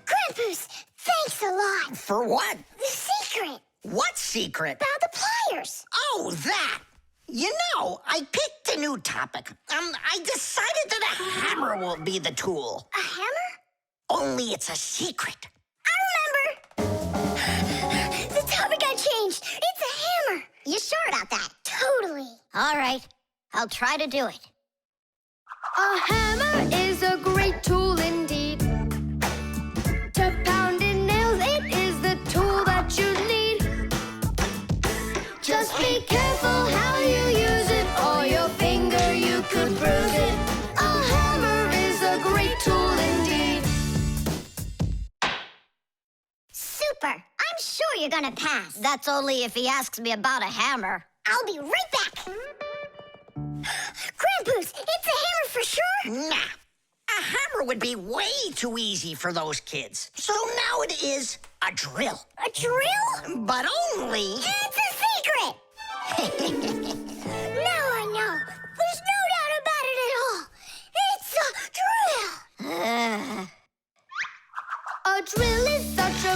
Grandpoos, thanks a lot. For what? The secret. What secret? About the pliers. Oh, that! You know, I picked a new topic. I decided that a hammer will be the tool. A hammer? Only it's a secret. I remember. The topic got changed. It's a hammer. You sure about that? Totally. All right. I'll try to do it. A hammer is a great tool indeed. To pound in nails, it is the tool that you need. Just be careful how you use it, or your finger, you could bruise it. A hammer is a great tool indeed. Super. I'm sure you're gonna pass. That's only if he asks me about a hammer. I'll be right back. Grandpoos, it's a hammer for sure? Nah. A hammer would be way too easy for those kids. So now it is a drill. A drill? But only... It's a secret! Now I know. There's no doubt about it at all. It's a drill! A drill is such a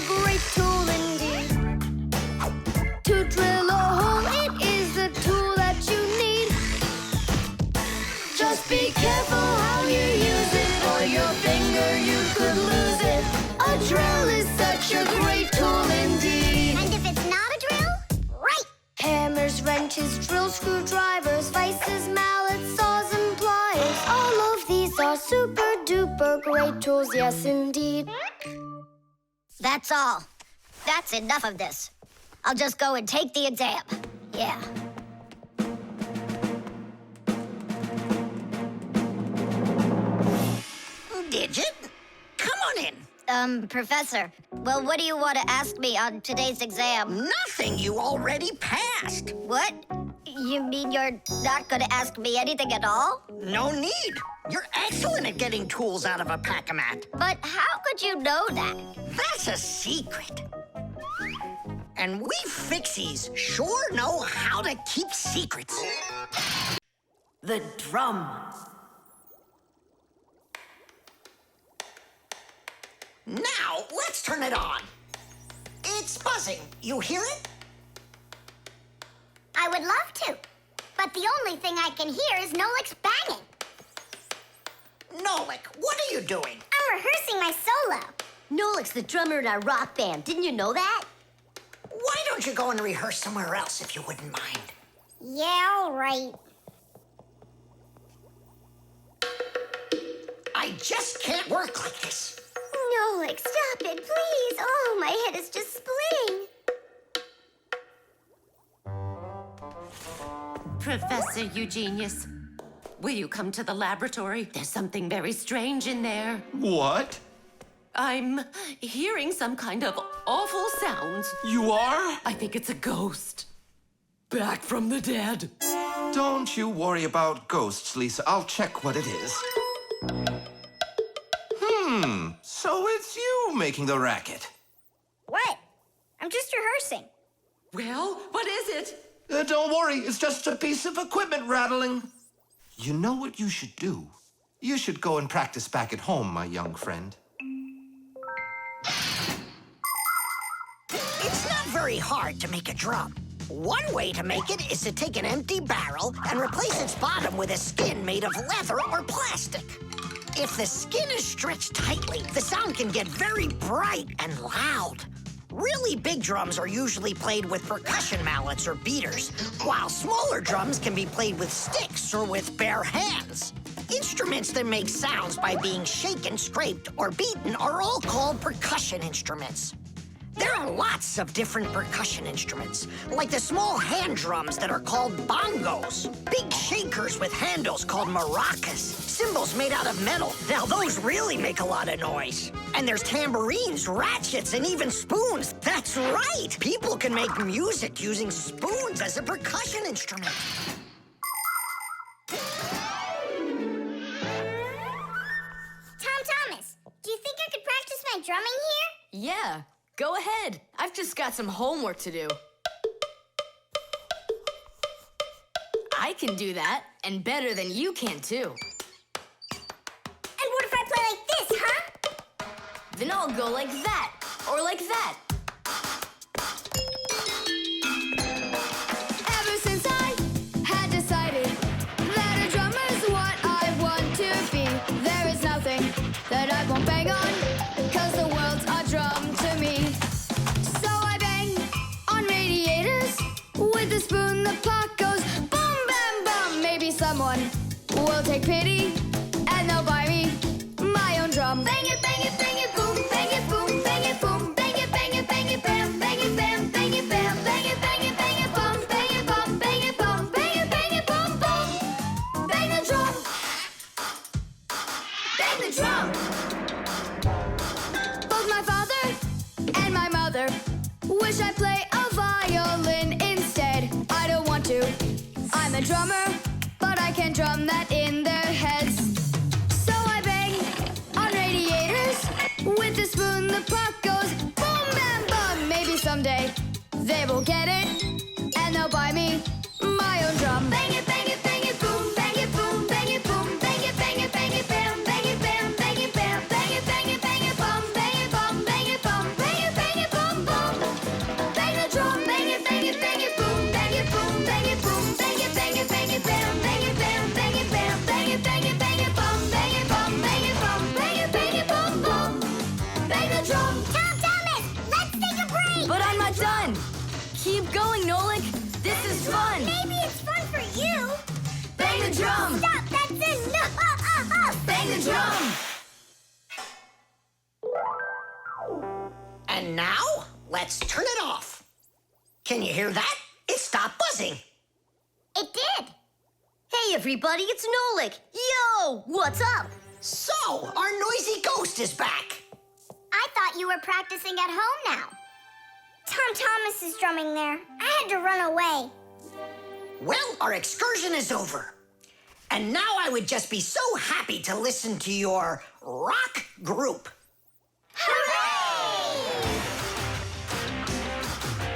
Just be careful how you use it, or your finger you could lose it. A drill is such a great tool indeed. And if it's not a drill, right! Hammers, wrenches, drills, screwdrivers, vices, mallets, saws, and pliers. All of these are super duper great tools, yes indeed. That's all. That's enough of this. I'll just go and take the exam. Yeah. Digit, come on in. Professor, well, what do you want to ask me on today's exam? Nothing, you already passed. What? You mean you're not going to ask me anything at all? No need. You're excellent at getting tools out of a pack-a-mat. But how could you know that? That's a secret. And we Fixies sure know how to keep secrets. The drum. Now, let's turn it on. It's buzzing. You hear it? I would love to. But the only thing I can hear is Nolik's banging. Nolik, what are you doing? I'm rehearsing my solo. Nolik's the drummer in our rock band. Didn't you know that? Why don't you go and rehearse somewhere else if you wouldn't mind? Yeah, all right. I just can't work like this. Nolik, stop it, please. Oh, my head is just splitting. Professor Eugenius, will you come to the laboratory? There's something very strange in there. What? I'm hearing some kind of awful sounds. You are? I think it's a ghost. Back from the dead. Don't you worry about ghosts, Lisa. I'll check what it is. So it's you making the racket. What? I'm just rehearsing. Well, what is it? Don't worry, it's just a piece of equipment rattling. You know what you should do? You should go and practice back at home, my young friend. It's not very hard to make a drum. One way to make it is to take an empty barrel and replace its bottom with a skin made of leather or plastic. If the skin is stretched tightly, the sound can get very bright and loud. Really big drums are usually played with percussion mallets or beaters, while smaller drums can be played with sticks or with bare hands. Instruments that make sounds by being shaken, scraped, or beaten are all called percussion instruments. There are lots of different percussion instruments, like the small hand drums that are called bongos, big shakers with handles called maracas, cymbals made out of metal. Now those really make a lot of noise. And there's tambourines, ratchets, and even spoons. That's right! People can make music using spoons as a percussion instrument. Tom Thomas, do you think I could practice my drumming here? Yeah, go ahead. I've just got some homework to do. I can do that, and better than you can, too. And what if I play like this, huh? Then I'll go like that, or like that. Ever since I had decided that a drummer's what I want to be, there is nothing that I won't bang on, 'cause the world's a drum to me. So I bang on radiators with a spoon, the pot goes boom, bam, bum. Maybe someone will take pity and they'll buy me my own drum. Bang it, bang it, bang it, boom, bang it, boom, bang it, boom, bang it, bang it, bang it, bam, bang it, bam, bang it, bam, bang it, bang it, bang it, bum, bang it, bum, bang it, bum, bang it, bang it, bum, bum. Bang the drum. Bang the drum. Both my father and my mother wish I play a violin instead. I don't want to. I'm a drummer, but I can't drum that in their heads. So I bang on radiators with a spoon. The pot goes boom, bam, bum. Maybe someday they will get it and they'll buy me my own drum. Bang it, bang it, bang it, boom, bang it, boom, bang it, boom, bang it, bang it, bang it, bam, bang it, bam, bang it, bam, bang it, bang it, bang it, bum, bang it, bum, bang it, bum, bang it, bum, bum. Bang the drum, bang it, boom, bang it, boom, bang it, boom, bang it, bang it, bang it, bam, bang it, bam, bang it, bam, bang it, bang hear that? It stopped buzzing. It did. Hey, everybody, it's Nolik. Yo, what's up? So, our noisy ghost is back. I thought you were practicing at home now. Tom Thomas is drumming there. I had to run away. Well, our excursion is over. And now I would just be so happy to listen to your rock group. Hooray!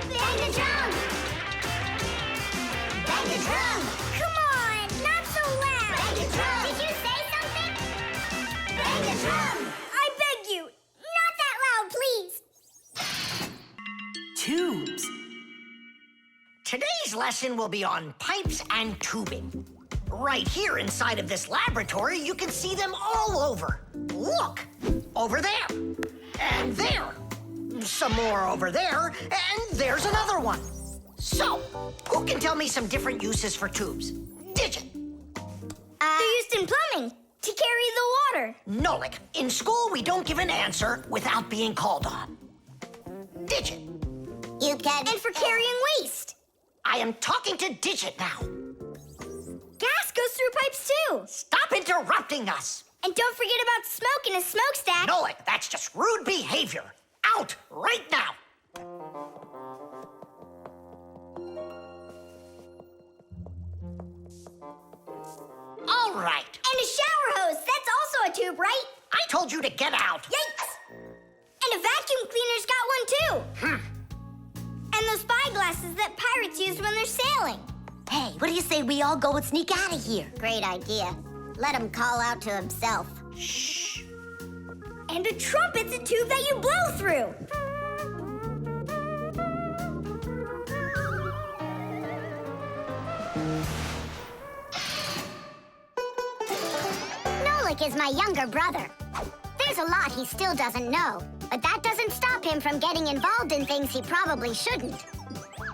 Bang the drum! Bang the drum! Come on, not so loud! Bang the drum! Did you say something? Bang the drum! I beg you, not that loud, please! Tubes. Today's lesson will be on pipes and tubing. Right here inside of this laboratory, you can see them all over. Look, over there, and there, some more over there, and there's another one. So, who can tell me some different uses for tubes? Digit. They're used in plumbing to carry the water. Nolik, in school we don't give an answer without being called on. Digit. You can. And for carrying waste. I am talking to Digit now. Gas goes through pipes too. Stop interrupting us. And don't forget about smoke in a smokestack. Nolik, that's just rude behavior. Out right now. All right. And a shower hose. That's also a tube, right? I told you to get out. Yikes! And a vacuum cleaner's got one too. And those spyglasses that pirates use when they're sailing. Hey, what do you say we all go and sneak out of here? Great idea. Let him call out to himself. Shh. And a trumpet's a tube that you blow through. Nolik is my younger brother. There's a lot he still doesn't know, but that doesn't stop him from getting involved in things he probably shouldn't.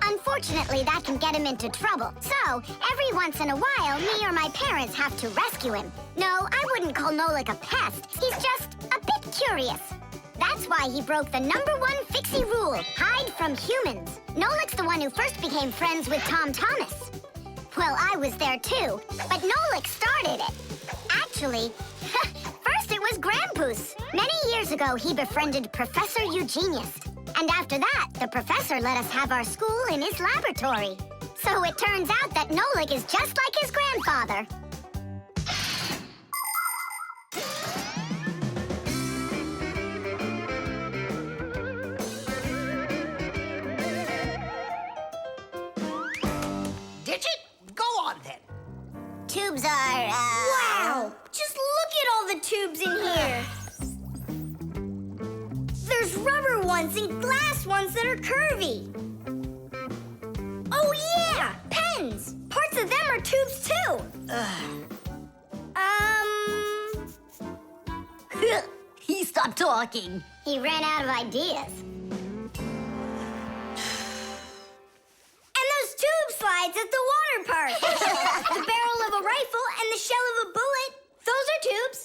Unfortunately, that can get him into trouble. So, every once in a while, me or my parents have to rescue him. No, I wouldn't call Nolik a pest. He's just a bit curious. That's why he broke the #1 Fixie rule, hide from humans. Nolik's the one who first became friends with Tom Thomas. Well, I was there too, but Nolik started it. Actually, first it was Grampus. Many years ago, he befriended Professor Eugenius. And after that, the professor let us have our school in his laboratory. So it turns out that Nolik is just like his grandfather. Digit, go on then. Tubes are, Wow! Just look at all the tubes in here. There's rubber ones and glass ones that are curvy. Oh, yeah! Pens! Parts of them are tubes, too. He stopped talking. He ran out of ideas. And those tube slides at the water park. The barrel of a rifle and the shell of a bullet. Those are tubes.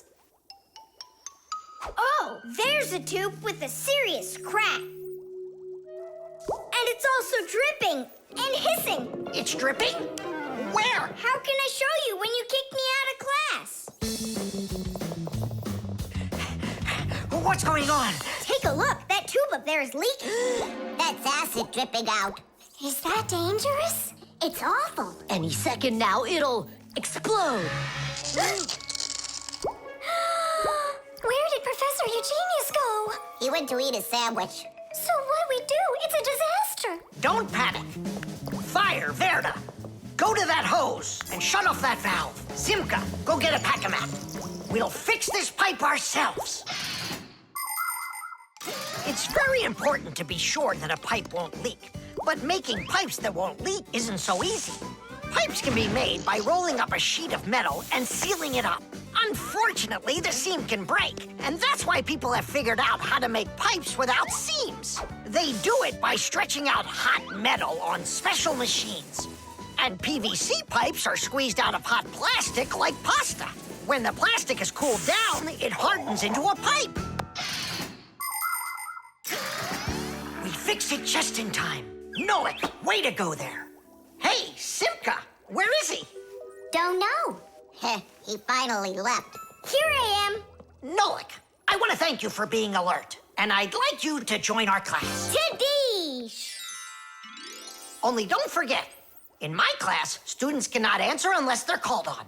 Oh, there's a tube with a serious crack. And it's also dripping and hissing. It's dripping? Where? How can I show you when you kicked me out of class? What's going on? Take a look. That tube up there is leaking. That's acid dripping out. Is that dangerous? It's awful. Any second now, it'll explode. Where did Professor Eugenius go? He went to eat a sandwich. So what do we do? It's a disaster. Don't panic. Fire, Verda. Go to that hose and shut off that valve. Simka, go get a pack-a-mat. We'll fix this pipe ourselves. It's very important to be sure that a pipe won't leak. But making pipes that won't leak isn't so easy. Pipes can be made by rolling up a sheet of metal and sealing it up. Unfortunately, the seam can break, and that's why people have figured out how to make pipes without seams. They do it by stretching out hot metal on special machines. And PVC pipes are squeezed out of hot plastic like pasta. When the plastic is cooled down, it hardens into a pipe. We fixed it just in time. Nolik, way to go there. Hey, Simka, where is he? Don't know. Heh, he finally left. Here I am. Nolik, I want to thank you for being alert, and I'd like you to join our class. Tadish! Only don't forget, in my class, students cannot answer unless they're called on.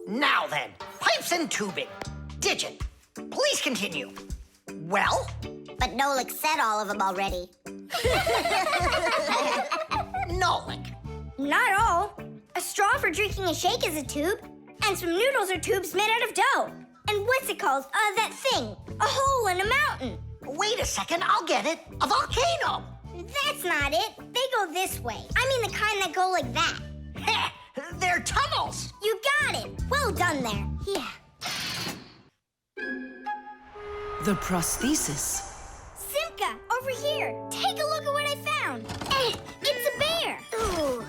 Now then, pipes and tubing. Digit, please continue. Well? But Nolik said all of them already. Nolik. Not all. A straw for drinking a shake is a tube, and some noodles are tubes made out of dough. And what's it called? That thing. A hole in a mountain. Wait a second, I'll get it. A volcano. That's not it. They go this way. I mean the kind that go like that. Heh, they're tunnels. You got it. Well done there. Yeah. The prosthesis. Simka, over here. Take a look at what I found. It's a bear. Ooh.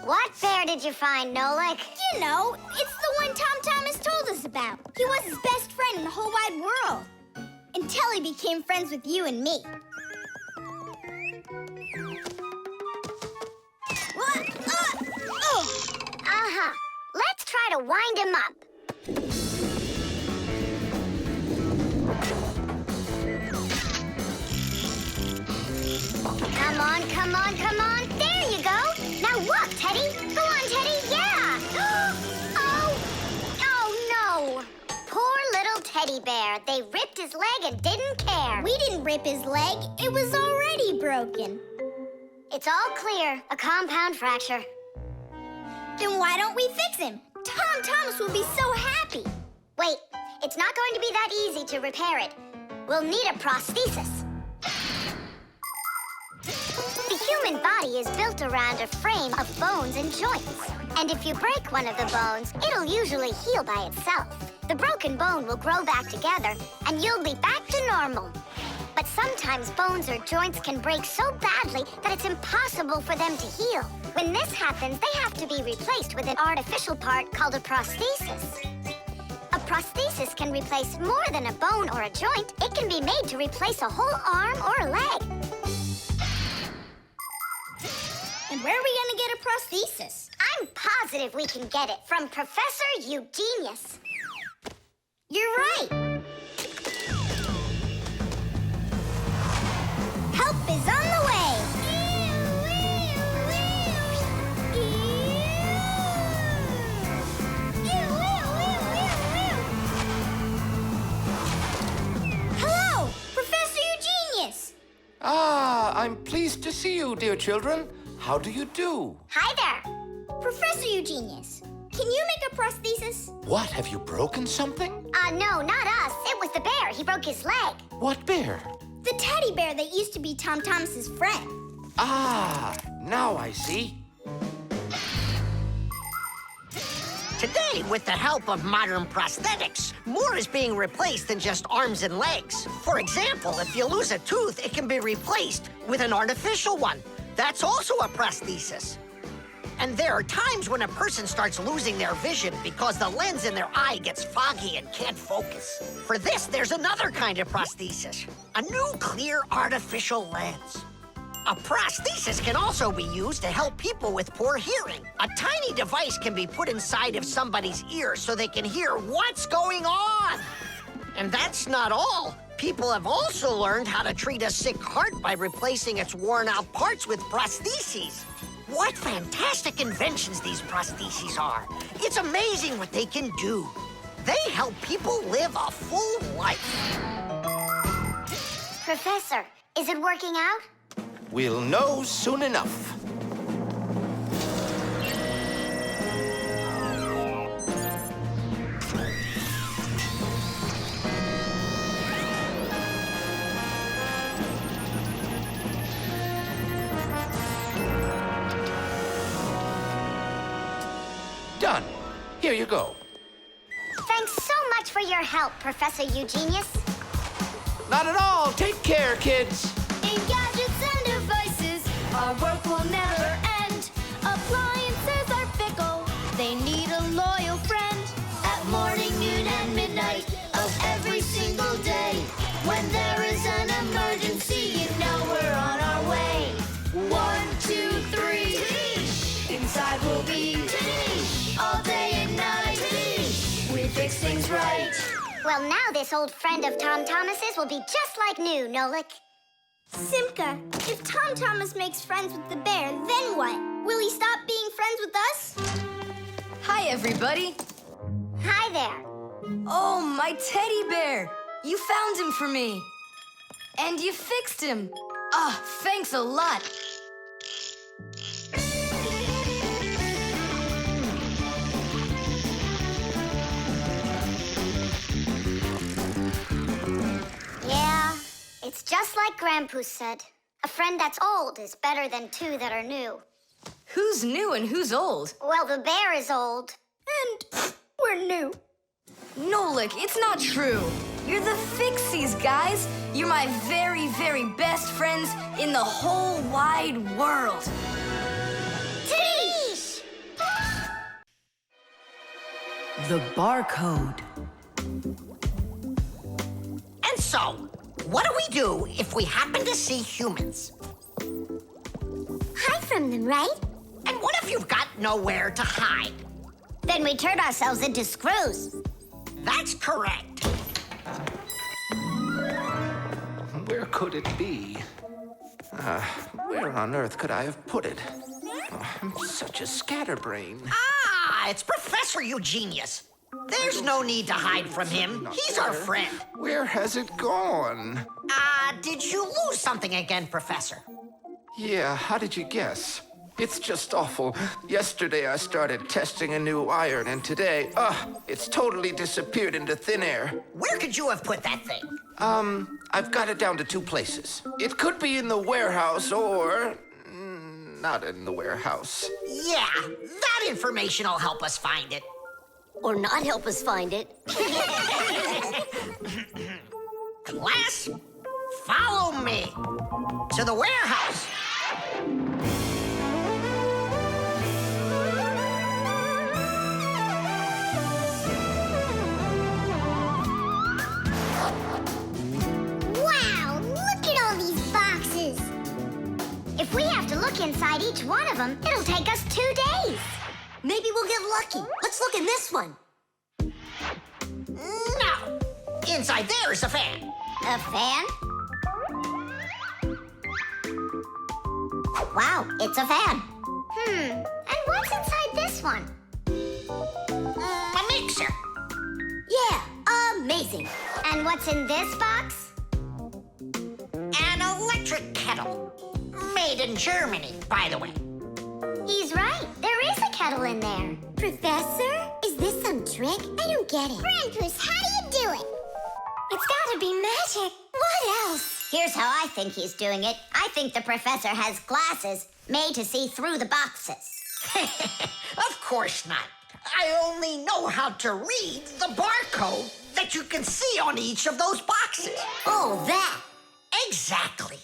What bear did you find, Nolik? You know, it's the one Tom Thomas told us about. He was his best friend in the whole wide world. Until he became friends with you and me. What? Oh! Uh-huh. Let's try to wind him up. Come on, come on, come on. There you go. Now walk, Teddy. Go on, Teddy. Yeah. Oh, no. Poor little teddy bear. They ripped his leg and didn't care. We didn't rip his leg. It was already broken. It's all clear. A compound fracture. Then why don't we fix him? Tom Thomas will be so happy. Wait, it's not going to be that easy to repair it. We'll need a prosthesis. The human body is built around a frame of bones and joints. And if you break one of the bones, it'll usually heal by itself. The broken bone will grow back together, and you'll be back to normal. But sometimes bones or joints can break so badly that it's impossible for them to heal. When this happens, they have to be replaced with an artificial part called a prosthesis. A prosthesis can replace more than a bone or a joint. It can be made to replace a whole arm or a leg. And where are we going to get a prosthesis? I'm positive we can get it from Professor Eugenius. You're right. Help is on the way. Hello, Professor Eugenius. Ah, I'm pleased to see you, dear children. How do you do? Hi there. Professor Eugenius, can you make a prosthesis? What, have you broken something? No, not us. It was the bear. He broke his leg. What bear? The teddy bear that used to be Tom Thomas's friend. Ah, now I see. Today, with the help of modern prosthetics, more is being replaced than just arms and legs. For example, if you lose a tooth, it can be replaced with an artificial one. That's also a prosthesis. And there are times when a person starts losing their vision because the lens in their eye gets foggy and can't focus. For this, there's another kind of prosthesis, a new clear artificial lens. A prosthesis can also be used to help people with poor hearing. A tiny device can be put inside of somebody's ear so they can hear what's going on. And that's not all. People have also learned how to treat a sick heart by replacing its worn-out parts with prostheses. What fantastic inventions these prostheses are. It's amazing what they can do. They help people live a full life. Professor, is it working out? We'll know soon enough. Done. Here you go. Thanks so much for your help, Professor Eugenius. Not at all. Take care, kids. In gadgets and devices, our work will never end. Appliances are fickle, they need a loyal friend. At morning, noon, and midnight of every single day. When there is an emergency, you know we're Well, now this old friend of Tom Thomas's will be just like new, Nolik. Simka, if Tom Thomas makes friends with the bear, then what? Will he stop being friends with us? Hi, everybody. Hi there. Oh, my teddy bear. You found him for me. And you fixed him. Ah, thanks a lot. Yeah, it's just like Grandpus said. A friend that's old is better than two that are new. Who's new and who's old? Well, the bear is old. And we're new. Nolik, it's not true. You're the Fixies, guys. You're my very, very best friends in the whole wide world. Teesh! The Barcode. And so, what do we do if we happen to see humans? Hide from them, right? And what if you've got nowhere to hide? Then we turn ourselves into screws. That's correct. Where could it be? Where on earth could I have put it? Oh, I'm such a scatterbrain. Ah, it's Professor Eugenius. There's no need to hide from him. He's our friend. Where has it gone? Did you lose something again, Professor? Yeah, how did you guess? It's just awful. Yesterday I started testing a new iron, and today, it's totally disappeared into thin air. Where could you have put that thing? I've got it down to two places. It could be in the warehouse or not in the warehouse. Yeah, that information will help us find it. Or not help us find it. Class, follow me to the warehouse. Wow, look at all these boxes. If we have to look inside each one of them, it'll take us 2 days. Maybe we'll get lucky. Let's look in this one. No, inside there is a fan. A fan? Wow, it's a fan. And what's inside this one? A mixer. Yeah, amazing. And what's in this box? An electric kettle. Made in Germany, by the way. He's right. There is a kettle in there. Professor, is this some trick? I don't get it. Grandpus, how do you do it? It's gotta be magic. What else? Here's how I think he's doing it. I think the professor has glasses made to see through the boxes. Of course not. I only know how to read the barcode that you can see on each of those boxes. Oh, that. Exactly.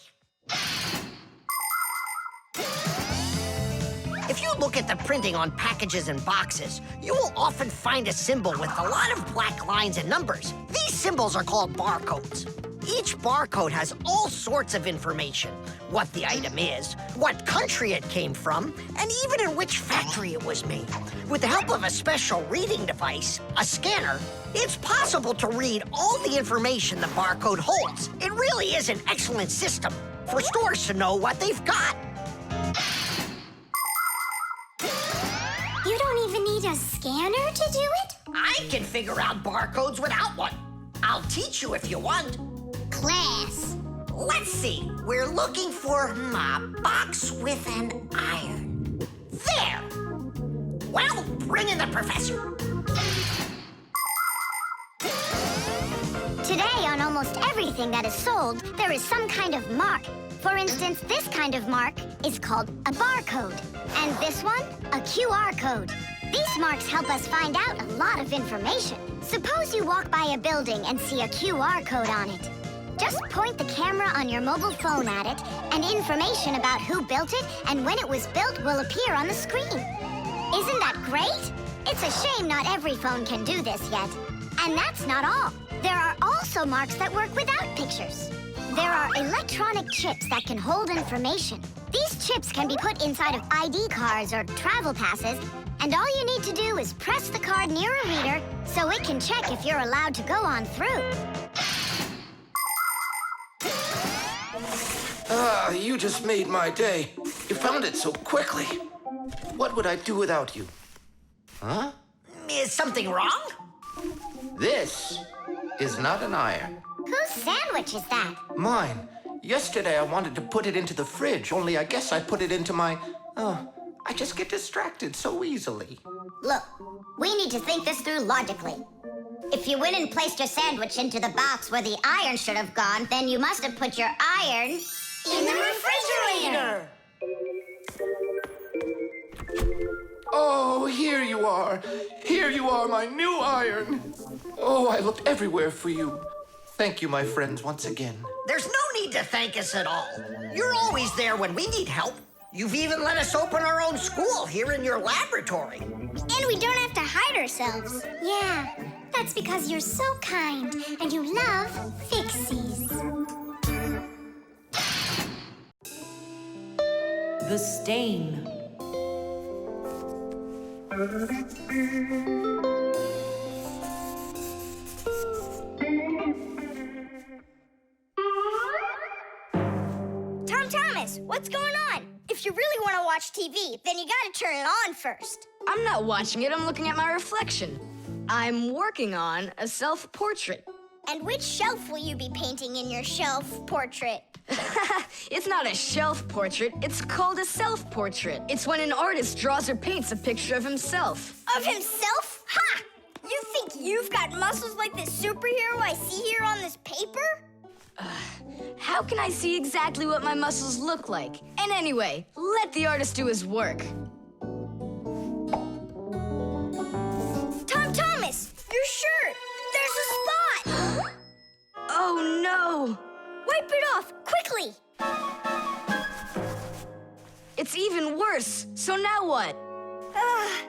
If you look at the printing on packages and boxes, you will often find a symbol with a lot of black lines and numbers. These symbols are called barcodes. Each barcode has all sorts of information. What the item is, what country it came from, and even in which factory it was made. With the help of a special reading device, a scanner, it's possible to read all the information the barcode holds. It really is an excellent system for stores to know what they've got. You don't even need a scanner to do it? I can figure out barcodes without one. I'll teach you if you want. Class. Let's see. We're looking for a box with an iron. There. Well, bring in the professor. Today, on almost everything that is sold, there is some kind of mark. For instance, this kind of mark is called a barcode. And this one, a QR code. These marks help us find out a lot of information. Suppose you walk by a building and see a QR code on it. Just point the camera on your mobile phone at it, and information about who built it and when it was built will appear on the screen. Isn't that great? It's a shame not every phone can do this yet. And that's not all. There are also marks that work without pictures. There are electronic chips that can hold information. These chips can be put inside of ID cards or travel passes, and all you need to do is press the card near a reader so it can check if you're allowed to go on through. Ah, you just made my day. You found it so quickly. What would I do without you? Huh? Is something wrong? This is not an iron. Whose sandwich is that? Mine. Yesterday I wanted to put it into the fridge, only I guess I put it into my... I just get distracted so easily. Look, we need to think this through logically. If you went and placed your sandwich into the box where the iron should have gone, then you must have put your iron in the refrigerator. Oh, here you are. Here you are, my new iron. Oh, I looked everywhere for you. Thank you, my friends, once again. There's no need to thank us at all. You're always there when we need help. You've even let us open our own school here in your laboratory. And we don't have to hide ourselves. Yeah, that's because you're so kind and you love Fixies. The stain. Thomas, what's going on? If you really want to watch TV, then you gotta turn it on first. I'm not watching it, I'm looking at my reflection. I'm working on a self-portrait. And which shelf will you be painting in your shelf portrait? It's not a shelf portrait, it's called a self-portrait. It's when an artist draws or paints a picture of himself. Of himself? Ha! You think you've got muscles like this superhero I see here on this paper? How can I see exactly what my muscles look like? And anyway, let the artist do his work. Thomas, your shirt! There's a spot! Oh no! Wipe it off, quickly! It's even worse, so now what?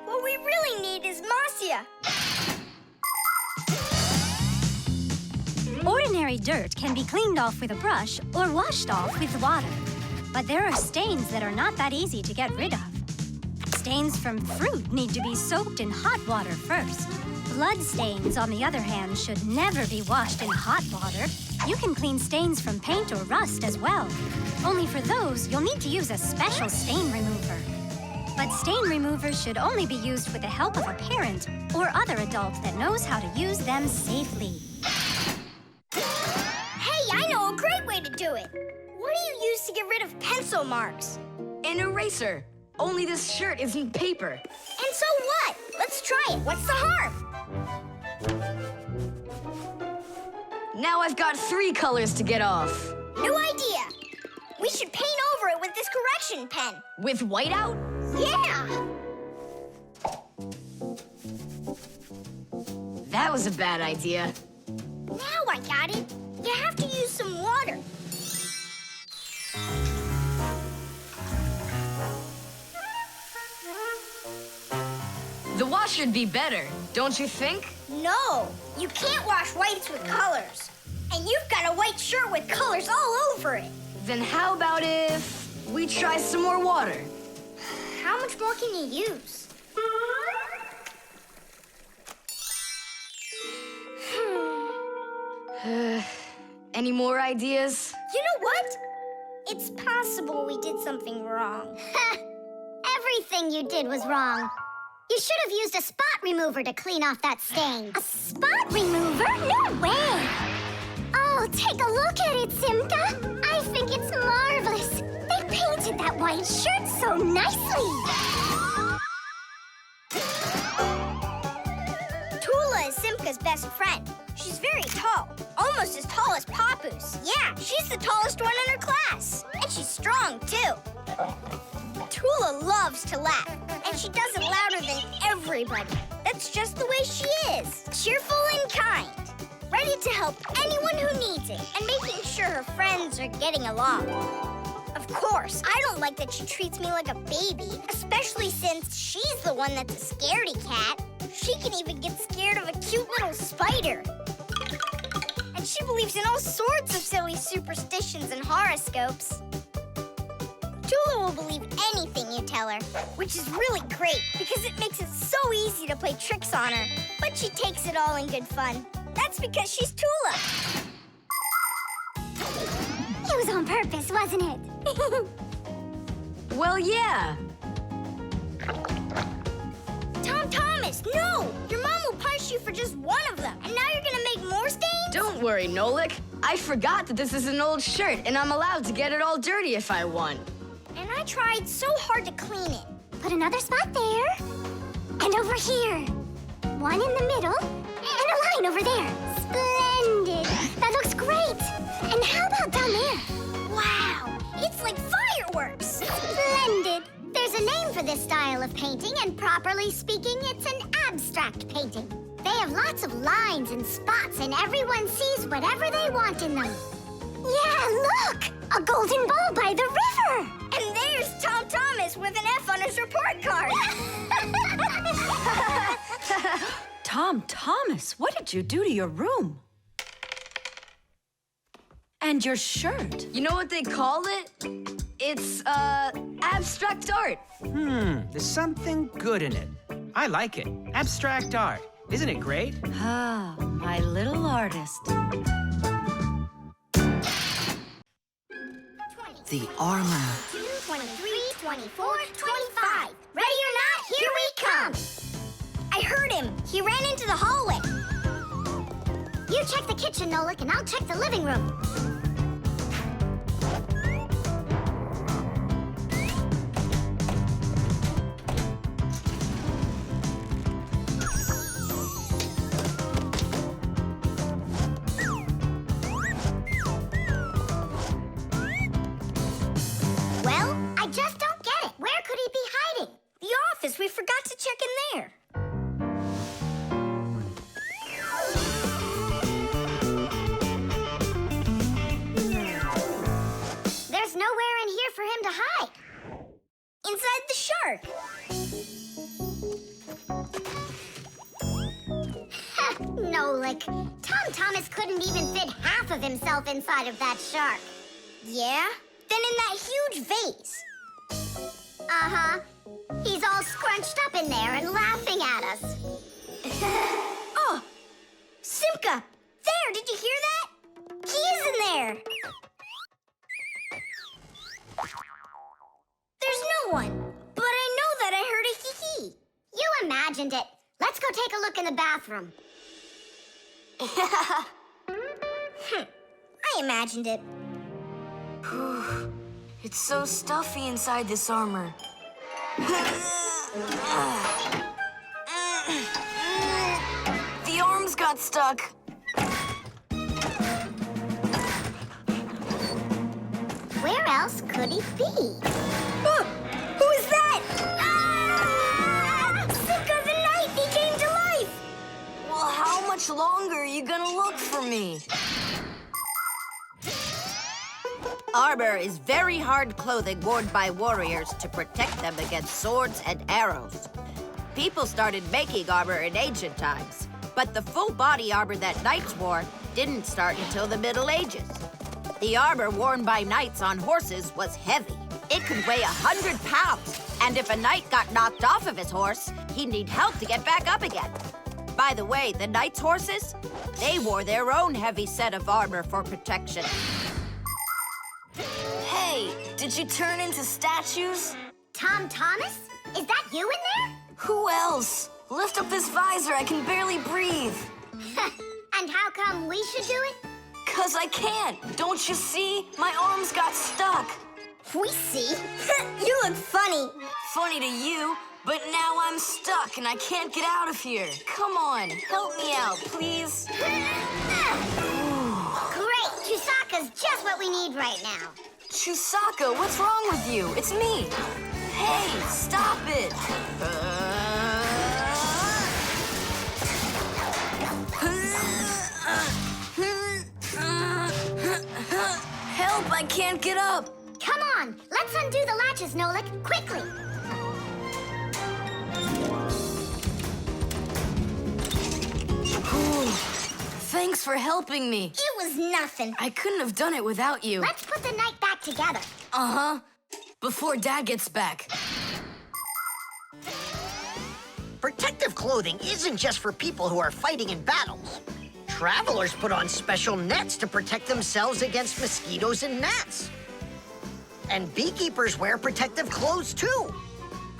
What we really need is Marcia. Ordinary dirt can be cleaned off with a brush or washed off with water. But there are stains that are not that easy to get rid of. Stains from fruit need to be soaked in hot water first. Blood stains, on the other hand, should never be washed in hot water. You can clean stains from paint or rust as well. Only for those, you'll need to use a special stain remover. But stain removers should only be used with the help of a parent or other adult that knows how to use them safely. Hey, I know a great way to do it. What do you use to get rid of pencil marks? An eraser. Only this shirt isn't paper. And so what? Let's try it. What's the harm? Now I've got 3 colors to get off. New idea. We should paint over it with this correction pen. With whiteout? Yeah! That was a bad idea. Now I got it. You have to use some water. The wash should be better, don't you think? No, you can't wash whites with colors. And you've got a white shirt with colors all over it. Then how about if we try some more water? How much more can you use? Any more ideas? You know what? It's possible we did something wrong. Everything you did was wrong. You should have used a spot remover to clean off that stain. A spot remover? No way! Oh, take a look at it, Simka. I think it's marvelous. They painted that white shirt so nicely. Tula is Simka's best friend. She's very tall, almost as tall as Papoose. Yeah, she's the tallest one in her class. And she's strong, too. Tula loves to laugh, and she does it louder than everybody. That's just the way she is. Cheerful and kind. Ready to help anyone who needs it, and making sure her friends are getting along. Of course, I don't like that she treats me like a baby, especially since she's the one that's a scaredy cat. She can even get scared of a cute little spider. And she believes in all sorts of silly superstitions and horoscopes. Tula will believe anything you tell her, which is really great because it makes it so easy to play tricks on her. But she takes it all in good fun. That's because she's Tula. It was on purpose, wasn't it? Well, yeah. Tom Thomas, no! Your mom will punish you for just one of them, and now you're gonna make more stains? Don't worry, Nolik. I forgot that this is an old shirt, and I'm allowed to get it all dirty if I want. And I tried so hard to clean it. Put another spot there. And over here. One in the middle. And a line over there. Splendid. That looks great. And how about down there? Wow, it's like fireworks! Splendid. There's a name for this style of painting, and properly speaking, it's an abstract painting. They have lots of lines and spots, and everyone sees whatever they want in them. Yeah, look! A golden ball by the river! And there's Tom Thomas with an F on his report card. Tom Thomas, what did you do to your room? And your shirt? You know what they call it? It's, abstract art. There's something good in it. I like it. Abstract art. Isn't it great? Ah, my little artist. The armor. 23, 24, 25. Ready or not, here we come. I heard him. He ran into the hallway. You check the kitchen, Nolik, and I'll check the living room. Well, I just don't get it. Where could he be hiding? The office. We forgot to check in there. There's nowhere in here for him to hide. Inside the shark. Nolik, Tom Thomas couldn't even fit half of himself inside of that shark. Yeah? Then in that huge vase. Uh-huh. He's all scrunched up in there and laughing at us. Oh! Simka! There! Did you hear that? He is in there! There's no one. But I know that I heard a hee-hee. You imagined it. Let's go take a look in the bathroom. I imagined it. It's so stuffy inside this armor. The arms got stuck. Where else could he be? Oh, who is that? Ah! Simka the Knight! He came to life! Well, how much longer are you gonna look for me? Armor is very hard clothing worn by warriors to protect them against swords and arrows. People started making armor in ancient times, but the full body armor that knights wore didn't start until the Middle Ages. The armor worn by knights on horses was heavy. It could weigh 100 pounds, and if a knight got knocked off of his horse, he'd need help to get back up again. By the way, the knights' horses, they wore their own heavy set of armor for protection. Hey, did you turn into statues? Tom Thomas? Is that you in there? Who else? Lift up this visor, I can barely breathe. And how come we should do it? 'Cause I can't. Don't you see? My arms got stuck. We see. You look funny. Funny to you, but now I'm stuck and I can't get out of here. Come on, help me out, please. Great! Chusaka's just what we need right now. Chusaka, what's wrong with you? It's me. Hey, stop it. Help, I can't get up. Come on, let's undo the latches, Nolik, quickly. Thanks for helping me. It was nothing. I couldn't have done it without you. Let's put the night back together. Uh-huh. before Dad gets back. Protective clothing isn't just for people who are fighting in battles. Travelers put on special nets to protect themselves against mosquitoes and gnats. And beekeepers wear protective clothes too.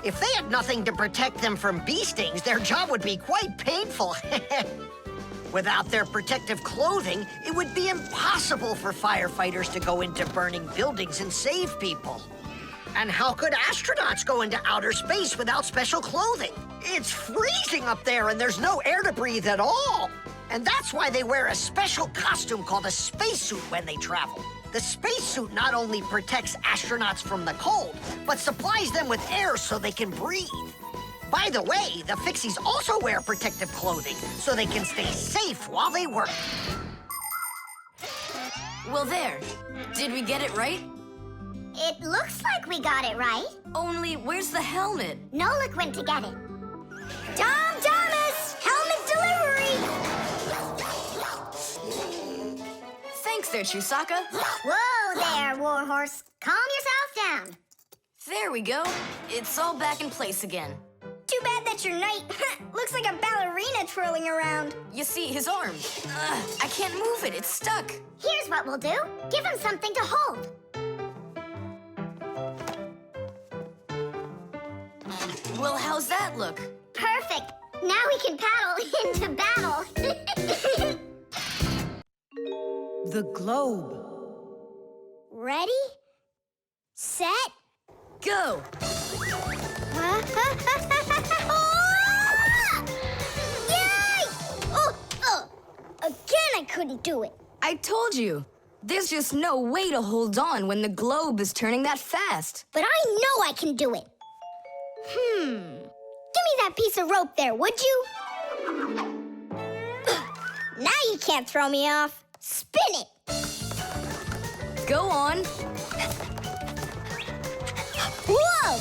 If they had nothing to protect them from bee stings, their job would be quite painful. Without their protective clothing, it would be impossible for firefighters to go into burning buildings and save people. And how could astronauts go into outer space without special clothing? It's freezing up there and there's no air to breathe at all. And that's why they wear a special costume called a spacesuit when they travel. The spacesuit not only protects astronauts from the cold, but supplies them with air so they can breathe. By the way, the Fixies also wear protective clothing so they can stay safe while they work. Well, there. Did we get it right? It looks like we got it right. Only, where's the helmet? Nolik went to get it. Tom Thomas! Helmet delivery! Thanks there, Chusaka. Whoa there, Warhorse. Calm yourself down. There we go. It's all back in place again. Too bad that your knight looks like a ballerina twirling around. You see, his arm. I can't move it. It's stuck. Here's what we'll do. Give him something to hold. Well, how's that look? Perfect. Now we can paddle into battle. The globe. Ready? Set? Go! Yay! Again, I couldn't do it. I told you. There's just no way to hold on when the globe is turning that fast. But I know I can do it. Give me that piece of rope there, would you? Now you can't throw me off. Spin it. Go on. Whoa!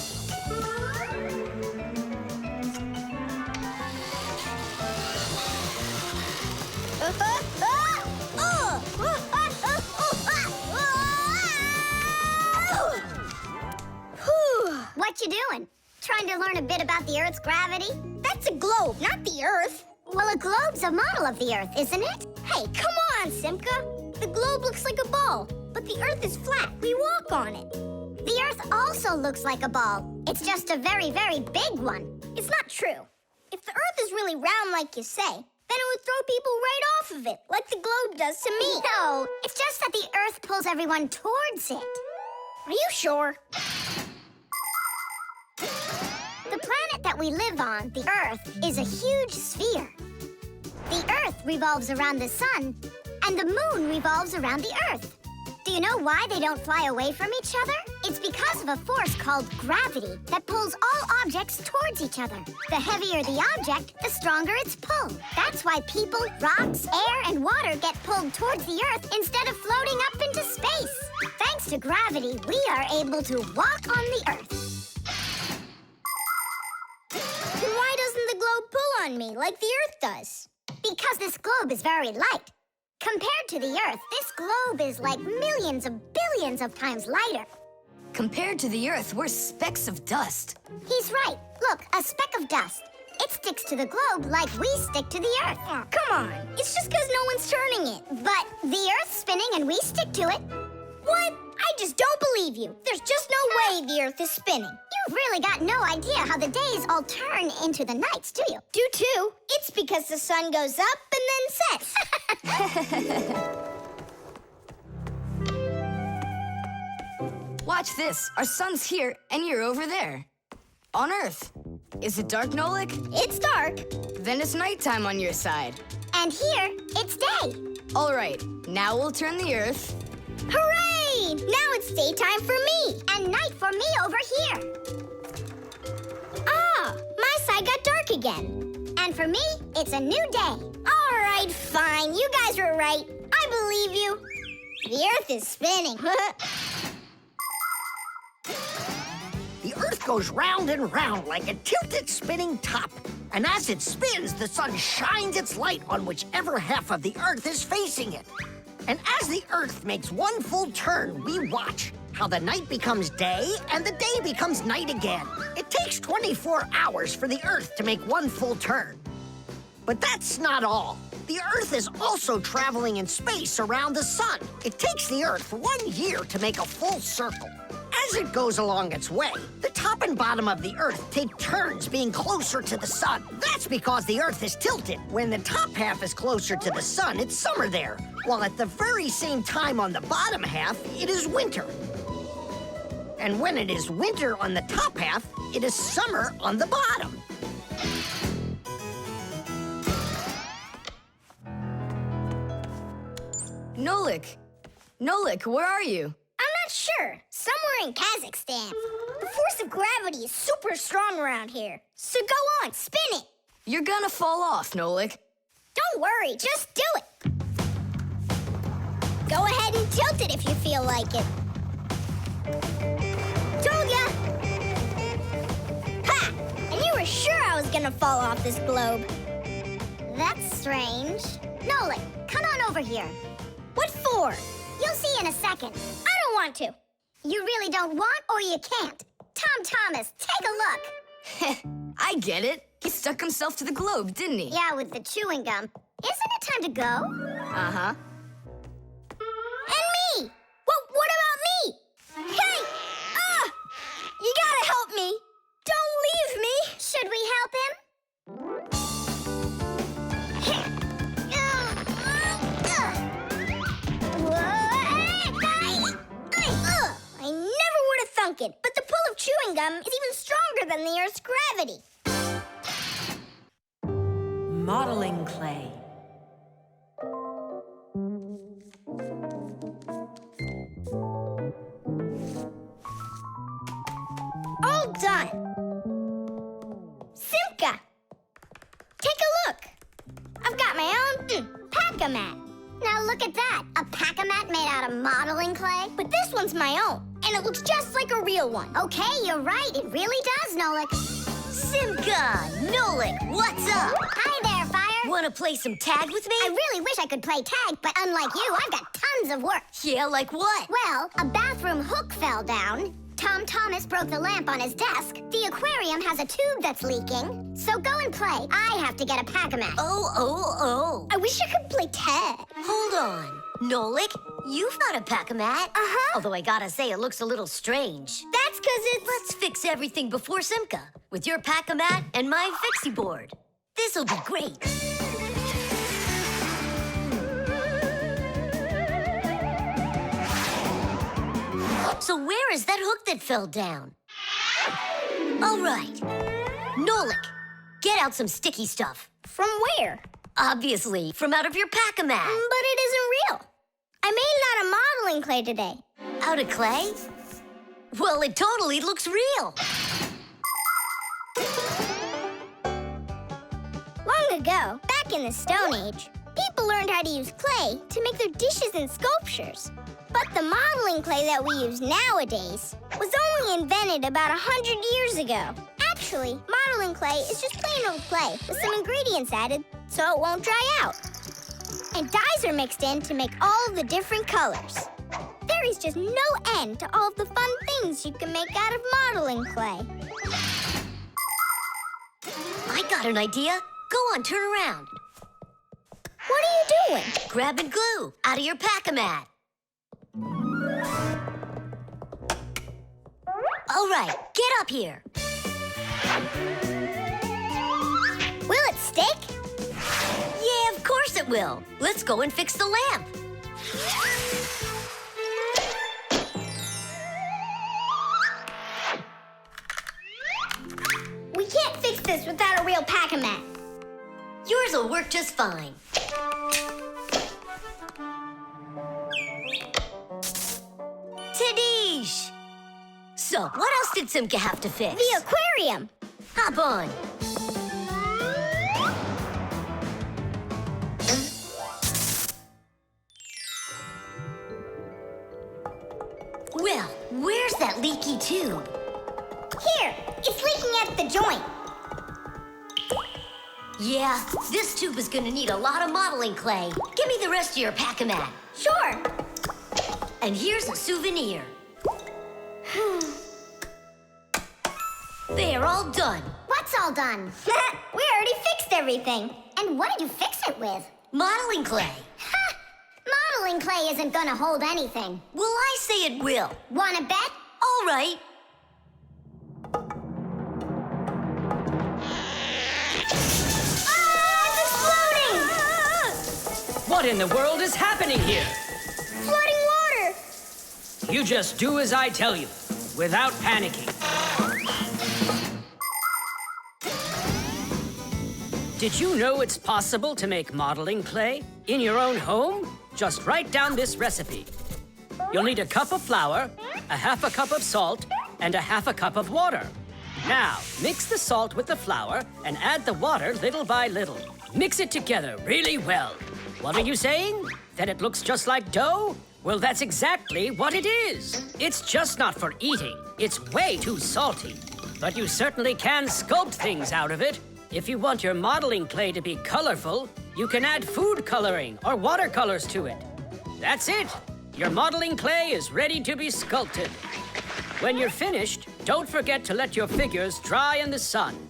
What you doing? Trying to learn a bit about the Earth's gravity? That's a globe, not the Earth. Well, a globe's a model of the Earth, isn't it? Hey, come on, Simka. The globe looks like a ball, but the Earth is flat. We walk on it. The Earth also looks like a ball. It's just a very, very big one. It's not true. If the Earth is really round like you say, then it would throw people right off of it, like the globe does to me. No, it's just that the Earth pulls everyone towards it. Are you sure? The planet that we live on, the Earth, is a huge sphere. The Earth revolves around the sun, and the moon revolves around the Earth. Do you know why they don't fly away from each other? It's because of a force called gravity that pulls all objects towards each other. The heavier the object, the stronger its pull. That's why people, rocks, air, and water get pulled towards the Earth instead of floating up into space. Thanks to gravity, we are able to walk on the Earth. Then why doesn't the globe pull on me like the Earth does? Because this globe is very light. Compared to the Earth, this globe is like millions of billions of times lighter. Compared to the Earth, we're specks of dust. He's right. Look, a speck of dust. It sticks to the globe like we stick to the Earth. Oh, come on. It's just because no one's turning it. But the Earth's spinning and we stick to it. What? I just don't believe you. There's just no way the Earth is spinning. You've really got no idea how the days all turn into the nights, do you? Do too. It's because the sun goes up and then sets. Watch this. Our sun's here, and you're over there. On Earth. Is it dark, Nolik? It's dark. Then it's nighttime on your side. And here, it's day. All right. Now we'll turn the Earth. Hooray! Now it's daytime for me. And night for me over here. Ah, my side got dark again. And for me, it's a new day. All right, fine. You guys were right. I believe you. The Earth is spinning. The Earth goes round and round like a tilted spinning top. And as it spins, the sun shines its light on whichever half of the Earth is facing it. And as the Earth makes one full turn, we watch. how the night becomes day and the day becomes night again. It takes 24 hours for the Earth to make one full turn. But that's not all. The Earth is also traveling in space around the sun. It takes the Earth 1 year to make a full circle. As it goes along its way, the top and bottom of the Earth take turns being closer to the sun. That's because the Earth is tilted. When the top half is closer to the sun, it's summer there, while at the very same time on the bottom half, it is winter. And when it is winter on the top half, it is summer on the bottom. Nolik, where are you? I'm not sure. Somewhere in Kazakhstan. The force of gravity is super strong around here. So go on, spin it. You're gonna fall off, Nolik. Don't worry, just do it. Go ahead and tilt it if you feel like it. Told ya! Ha! And you were sure I was gonna fall off this globe. That's strange. Nolik, come on over here. What for? You'll see in a second. I don't want to. You really don't want or you can't. Tom Thomas, take a look. I get it. He stuck himself to the globe, didn't he? Yeah, with the chewing gum. Isn't it time to go? Uh-huh. And me! What about me? Hey! You gotta help me! Don't leave me! Should we help him? I never would have thunk it, but the pull of chewing gum is even stronger than the Earth's gravity. Modeling clay. All done. Simka! Take a look. I've got my own pack-a-mat. Now look at that. A pack-a-mat made out of modeling clay? But this one's my own, and it looks just like a real one. Okay, you're right. It really does, Nolik. Simka! Nolik, what's up? Hi there, Fire. Want to play some tag with me? I really wish I could play tag, but unlike you, I've got tons of work. Yeah, like what? Well, a bathroom hook fell down. Tom Thomas broke the lamp on his desk. The aquarium has a tube that's leaking. So go and play. I have to get a pack-a-mat. Oh. I wish I could play tag. Hold on. Nolik, you've got a pack-a-mat. Uh-huh. Although I gotta say, it looks a little strange. That's because it's... Let's fix everything before Simka with your pack-a-mat and my Fixie board. This'll be great. So where is that hook that fell down? All right. Nolik, get out some sticky stuff. From where? Obviously, from out of your pack-a-mat. But it isn't real. I made it out of modeling clay today. Out of clay? Well, it totally looks real. Long ago, back in the Stone Age, people learned how to use clay to make their dishes and sculptures. But the modeling clay that we use nowadays was only invented about 100 years ago. Actually, modeling clay is just plain old clay with some ingredients added so it won't dry out. And dyes are mixed in to make all the different colors. There is just no end to all of the fun things you can make out of modeling clay. I got an idea. Go on, turn around. What are you doing? Grabbing glue out of your pack-a-mat. All right, get up here. Will it stick? Yeah, of course it will. Let's go and fix the lamp. We can't fix this without a real pack-a-mat. Yours will work just fine. Tadish! So, what else did Simka have to fix? The aquarium. Hop on. Well, where's that leaky tube? Here, it's leaking at the joint. Yeah, this tube is gonna need a lot of modeling clay. Give me the rest of your pack-a-mat. Sure. And here's a souvenir. They're all done. What's all done? We already fixed everything. And what did you fix it with? Modeling clay. Ha! Modeling clay isn't gonna hold anything. Well, I say it will. Wanna bet? All right. It's exploding! What in the world is happening here? Flooding water! You just do as I tell you, without panicking. Did you know it's possible to make modeling clay in your own home? Just write down this recipe. You'll need a cup of flour, a half a cup of salt, and a half a cup of water. Now, mix the salt with the flour and add the water little by little. Mix it together really well. What are you saying? That it looks just like dough? Well, that's exactly what it is. It's just not for eating. It's way too salty. But you certainly can sculpt things out of it. If you want your modeling clay to be colorful, you can add food coloring or watercolors to it. That's it. Your modeling clay is ready to be sculpted. When you're finished, don't forget to let your figures dry in the sun.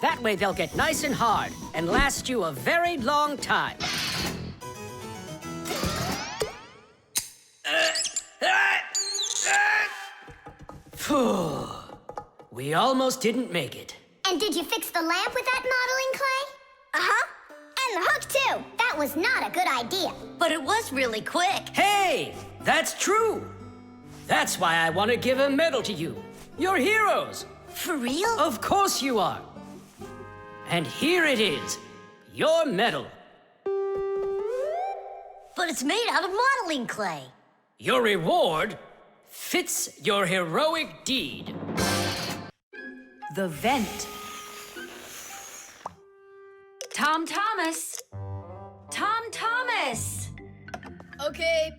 That way they'll get nice and hard and last you a very long time. Phew. We almost didn't make it. And did you fix the lamp with that modeling clay? Uh-huh. And the hook, too. That was not a good idea. But it was really quick. Hey, that's true. That's why I want to give a medal to you. You're heroes. For real? Of course you are. And here it is, your medal. But it's made out of modeling clay. Your reward fits your heroic deed. The vent. Tom Thomas. Tom Thomas. Okay.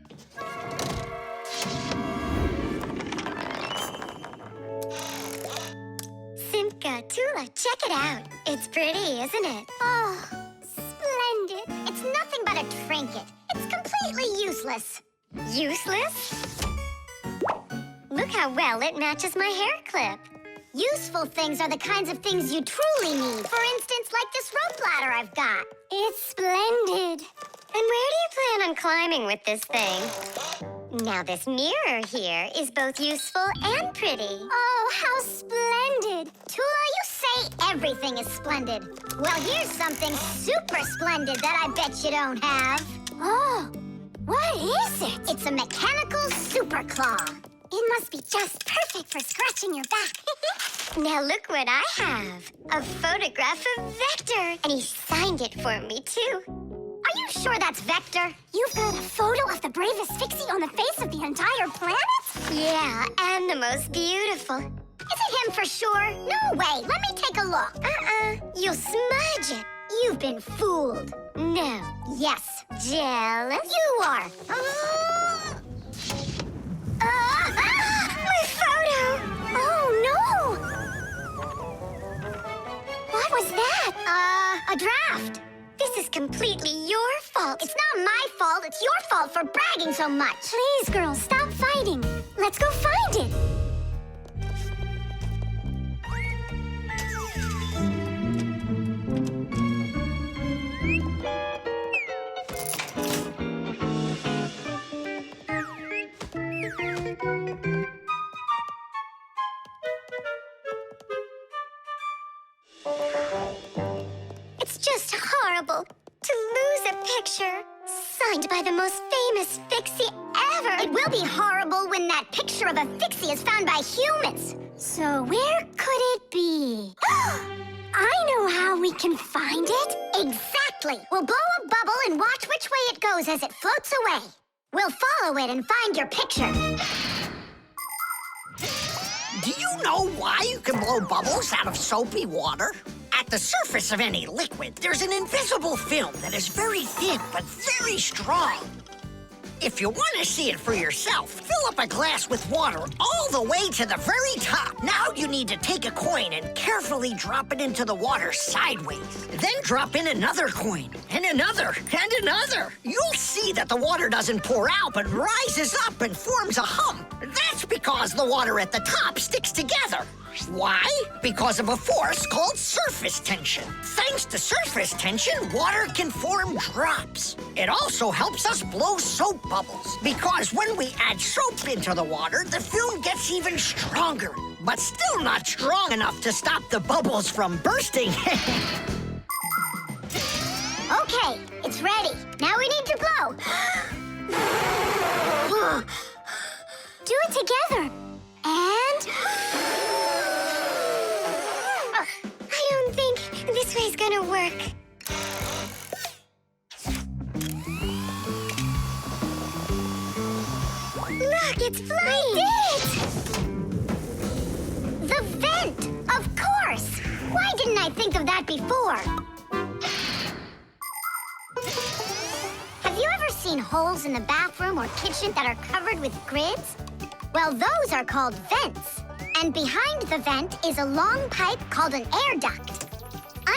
Simka, Tula, check it out. It's pretty, isn't it? Oh, splendid. It's nothing but a trinket. It's completely useless. Useless? Look how well it matches my hair clip. Useful things are the kinds of things you truly need. For instance, like this rope ladder I've got. It's splendid. And where do you plan on climbing with this thing? Now, this mirror here is both useful and pretty. Oh, how splendid. Tula, you say everything is splendid. Well, here's something super splendid that I bet you don't have. Oh, what is it? It's a mechanical super claw. It must be just perfect for scratching your back. Now look what I have. A photograph of Vector. And he signed it for me, too. Are you sure that's Vector? You've got a photo of the bravest Fixie on the face of the entire planet? Yeah, and the most beautiful. Is it him for sure? No way. Let me take a look. You'll smudge it. You've been fooled. No. Yes. Jealous? You are. My photo! Oh, no! What was that? A draft. This is completely your fault. It's not my fault. It's your fault for bragging so much. Please, girls, stop fighting. Let's go find it. It's just horrible to lose a picture signed by the most famous Fixie ever. It will be horrible when that picture of a Fixie is found by humans. So where could it be? I know how we can find it. Exactly. We'll blow a bubble and watch which way it goes as it floats away. We'll follow it and find your picture. Do you know why you can blow bubbles out of soapy water? At the surface of any liquid, there's an invisible film that is very thin but very strong. If you want to see it for yourself, fill up a glass with water all the way to the very top. Now you need to take a coin and carefully drop it into the water sideways. Then drop in another coin, and another, and another. You'll see that the water doesn't pour out, but rises up and forms a hump. That's That's because the water at the top sticks together. Why? Because of a force called surface tension. Thanks to surface tension, water can form drops. It also helps us blow soap bubbles, because when we add soap into the water, the film gets even stronger, but still not strong enough to stop the bubbles from bursting. Okay, it's ready. Now we need to blow. Do it together. And... I don't think this way's gonna work. Look, it's flying! We did it! The vent! Of course! Why didn't I think of that before? Have you ever seen holes in the bathroom or kitchen that are covered with grids? Well, those are called vents. And behind the vent is a long pipe called an air duct.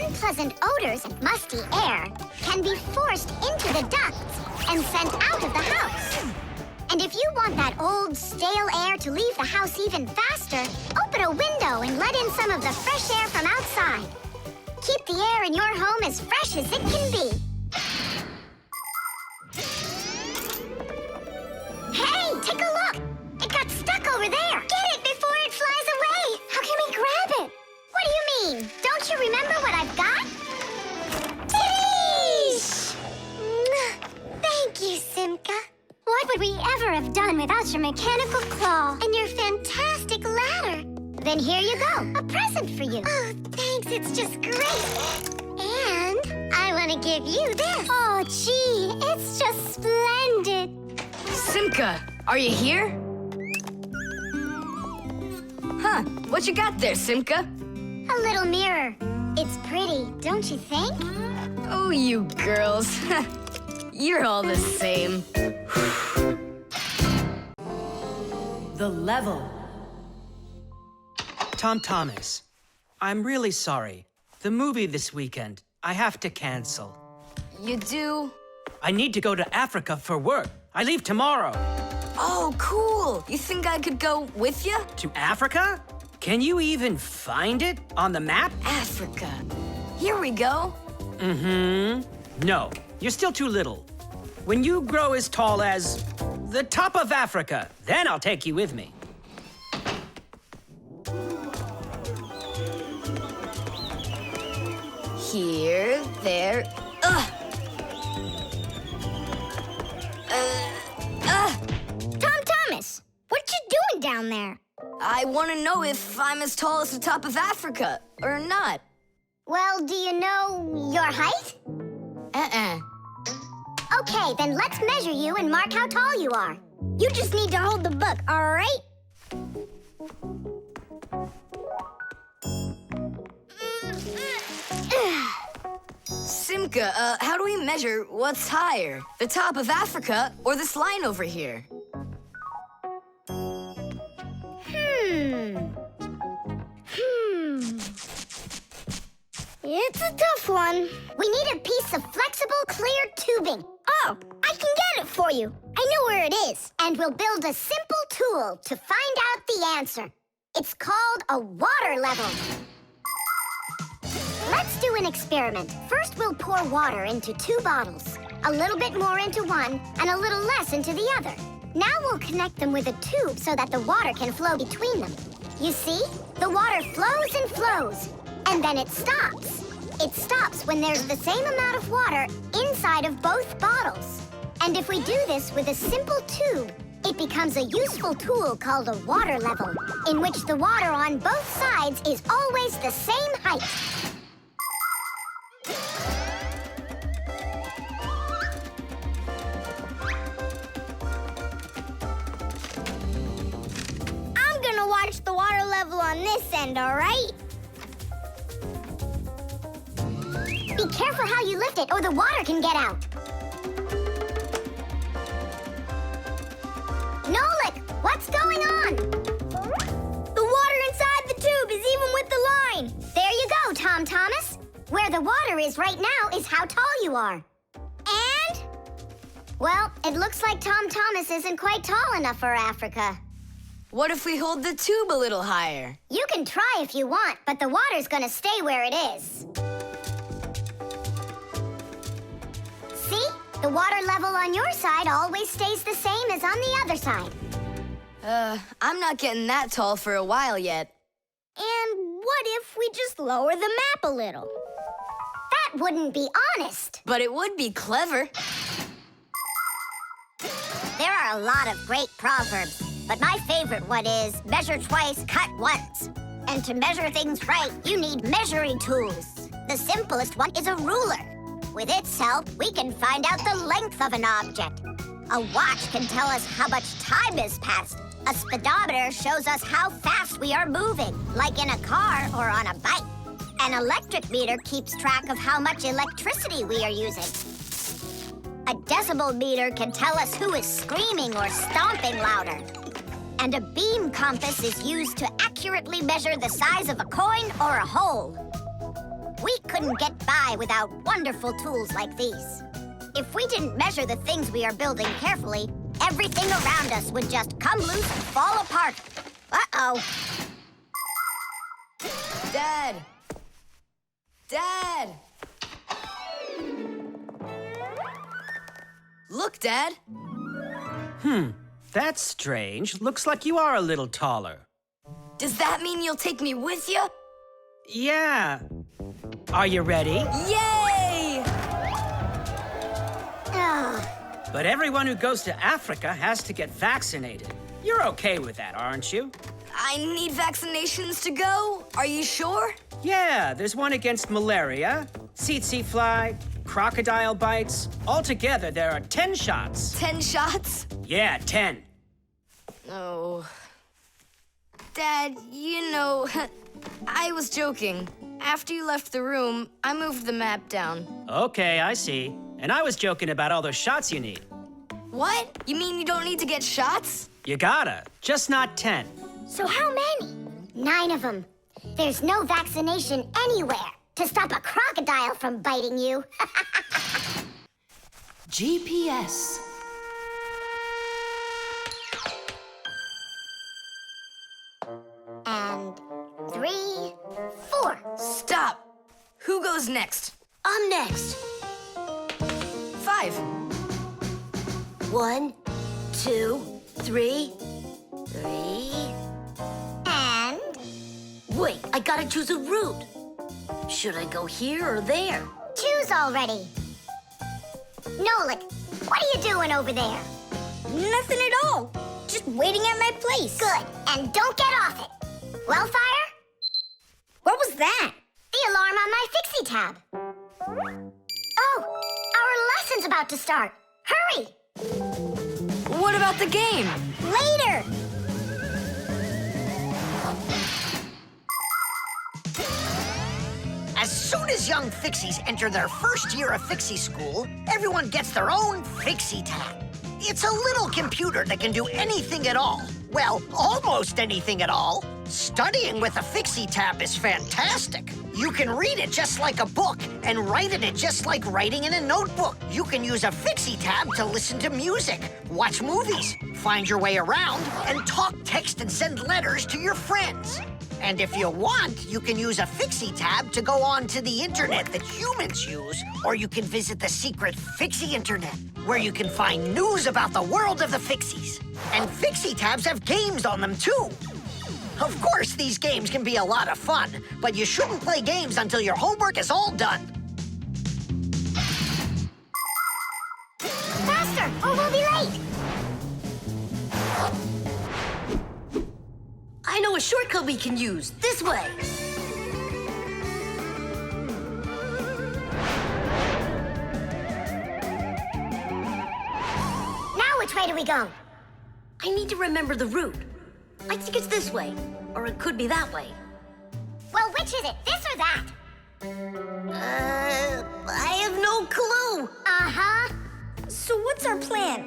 Unpleasant odors and musty air can be forced into the ducts and sent out of the house. And if you want that old, stale air to leave the house even faster, open a window and let in some of the fresh air from outside. Keep the air in your home as fresh as it can be. Hey, take a look! It got stuck over there! Get it before it flies away! How can we grab it? What do you mean? Don't you remember what I've got? Tidish! Thank you, Simka. What would we ever have done without your mechanical claw and your fantastic ladder? Then here you go, a present for you. Oh, thanks, it's just great. And I want to give you this. Oh, gee, it's just splendid. Simka, are you here? Huh, what you got there, Simka? A little mirror. It's pretty, don't you think? Oh, you girls. You're all the same. The level. Tom Thomas, I'm really sorry. The movie this weekend, I have to cancel. You do? I need to go to Africa for work. I leave tomorrow. Oh, cool. You think I could go with you? To Africa? Can you even find it on the map? Africa. Here we go. No, you're still too little. When you grow as tall as the top of Africa, then I'll take you with me. Here, there, Tom Thomas, what you doing down there? I want to know if I'm as tall as the top of Africa or not. Well, do you know your height? Okay, then let's measure you and mark how tall you are. You just need to hold the book, all right? Simka, how do we measure what's higher? The top of Africa or this line over here? It's a tough one. We need a piece of flexible, clear tubing. Oh, I can get it for you. I know where it is. And we'll build a simple tool to find out the answer. It's called a water level. Let's do an experiment. First, we'll pour water into 2 bottles. A little bit more into one and a little less into the other. Now we'll connect them with a tube so that the water can flow between them. You see? The water flows and flows. And then it stops. It stops when there's the same amount of water inside of both bottles. And if we do this with a simple tube, it becomes a useful tool called a water level, in which the water on both sides is always the same height. I'm gonna watch the water level on this end, all right? Be careful how you lift it, or the water can get out. Nolik, what's going on? The water inside the tube is even with the line. There you go, Tom Thomas. Where the water is right now is how tall you are. And? Well, it looks like Tom Thomas isn't quite tall enough for Africa. What if we hold the tube a little higher? You can try if you want, but the water's gonna stay where it is. See? The water level on your side always stays the same as on the other side. I'm not getting that tall for a while yet. And what if we just lower the map a little? That wouldn't be honest. But it would be clever. There are a lot of great proverbs, but my favorite one is measure twice, cut once. And to measure things right, you need measuring tools. The simplest one is a ruler. With its help, we can find out the length of an object. A watch can tell us how much time has passed. A speedometer shows us how fast we are moving, like in a car or on a bike. An electric meter keeps track of how much electricity we are using. A decibel meter can tell us who is screaming or stomping louder. And a beam compass is used to accurately measure the size of a coin or a hole. We couldn't get by without wonderful tools like these. If we didn't measure the things we are building carefully, everything around us would just come loose and fall apart. Uh-oh. Dad! Dad! Look, Dad. That's strange. Looks like you are a little taller. Does that mean you'll take me with you? Yeah. Are you ready? Yay! But everyone who goes to Africa has to get vaccinated. You're okay with that, aren't you? I need vaccinations to go? Are you sure? Yeah, there's one against malaria, tsetse fly, crocodile bites. Altogether, there are 10 shots. 10 shots? Yeah, 10. Oh. Dad, you know, I was joking. After you left the room, I moved the map down. Okay, I see. And I was joking about all those shots you need. What? You mean you don't need to get shots? You gotta, just not 10. So how many? 9 of them. There's no vaccination anywhere to stop a crocodile from biting you. GPS. And 3, 4. Stop. Who goes next? I'm next. 5. 1, 2, 3. 3. And... Wait, I gotta choose a route. Should I go here or there? choose already. Nolik, what are you doing over there? Nothing at all. Just waiting at my place. Good, and don't get off it. Wellfire? What was that? The alarm on my Fixie tab. Oh, our lesson's about to start. Hurry! What about the game? Later! As soon as young Fixies enter their first year of Fixie school, everyone gets their own Fixie tab. It's a little computer that can do anything at all. Well, almost anything at all. Studying with a Fixie tab is fantastic. You can read it just like a book and write in it just like writing in a notebook. You can use a Fixie tab to listen to music, watch movies, find your way around, and talk, text, and send letters to your friends. And if you want, you can use a Fixie tab to go on to the internet that humans use, or you can visit the secret Fixie internet, where you can find news about the world of the Fixies. And Fixie tabs have games on them, too. Of course, these games can be a lot of fun, but you shouldn't play games until your homework is all done. Faster, or we'll be late. I know a shortcut we can use. This way. Now which way do we go? I need to remember the route. I think it's this way, or it could be that way. Well, which is it, this or that? I have no clue. Uh-huh. So what's our plan?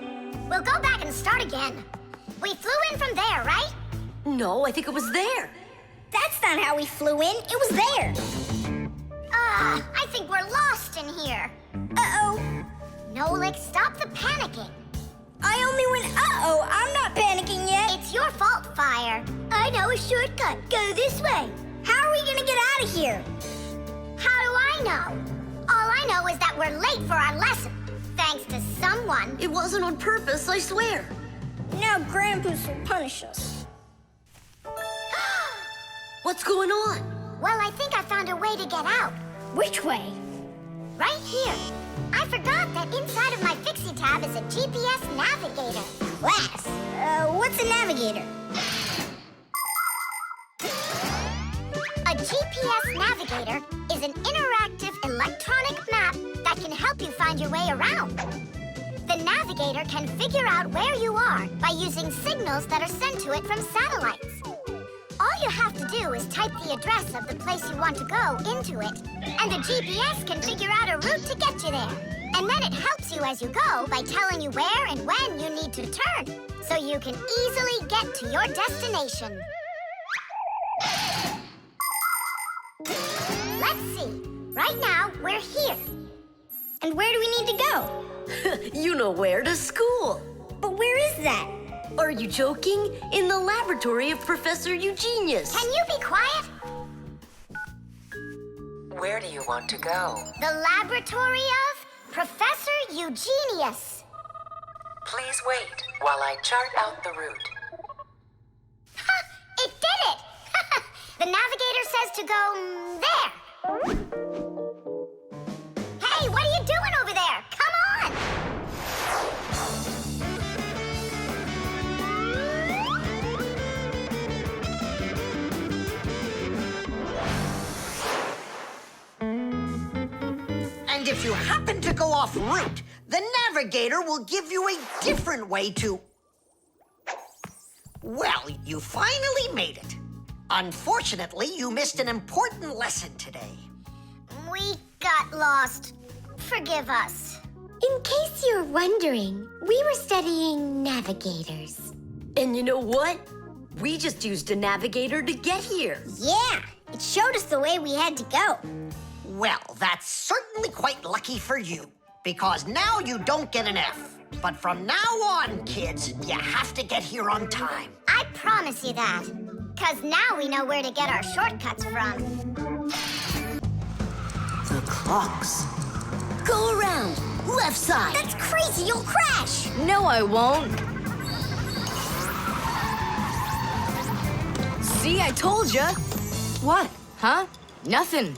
We'll go back and start again. We flew in from there, right? No, I think it was there. That's not how we flew in. It was there. I think we're lost in here. Uh-oh. Nolik, stop the panicking. I only went uh-oh. I'm not panicking yet. It's your fault, Fire. know a shortcut. Go this way. How are we gonna get out of here? How do I know? All I know is that we're late for our lesson. Thanks to someone. It wasn't on purpose, I swear. Now Grandpa's will punish us. What's going on? Well, I think I found a way to get out. Which way? Right here. I forgot that inside of my Fixie tab is a GPS navigator. Class. What's a navigator? A GPS navigator is an interactive electronic map that can help you find your way around. The navigator can figure out where you are by using signals that are sent to it from satellites. All you have to do is type the address of the place you want to go into it, and the GPS can figure out a route to get you there. And then it helps you as you go by telling you where and when you need to turn, so you can easily get to your destination. Let's see. Right now, we're here. And where do we need to go? You know where, to school. But where is that? Are you joking? In the laboratory of Professor Eugenius. Can you be quiet? Where do you want to go? The laboratory of Professor Eugenius. Please wait while I chart out the route. Ha! It did it! The navigator says to go there. Hey, what are you doing over there? Come on! And if you happen to go off route, the navigator will give you a different way to... Well, you finally made it. Unfortunately, you missed an important lesson today. We got lost. Forgive us. In case you're wondering, we were studying navigators. And you know what? We just used a navigator to get here. Yeah, it showed us the way we had to go. Well, that's certainly quite lucky for you, because now you don't get an F. But from now on, kids, you have to get here on time. I promise you that. Because now we know where to get our shortcuts from. The clocks. Go around, left side. That's crazy, you'll crash. No, I won't. See, I told ya. What? Huh? Nothing.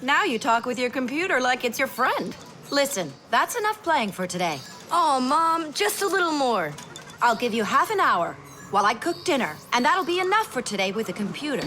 Now you talk with your computer like it's your friend. Listen, that's enough playing for today. Oh, Mom, just a little more. I'll give you half an hour while I cook dinner, and that'll be enough for today with the computer.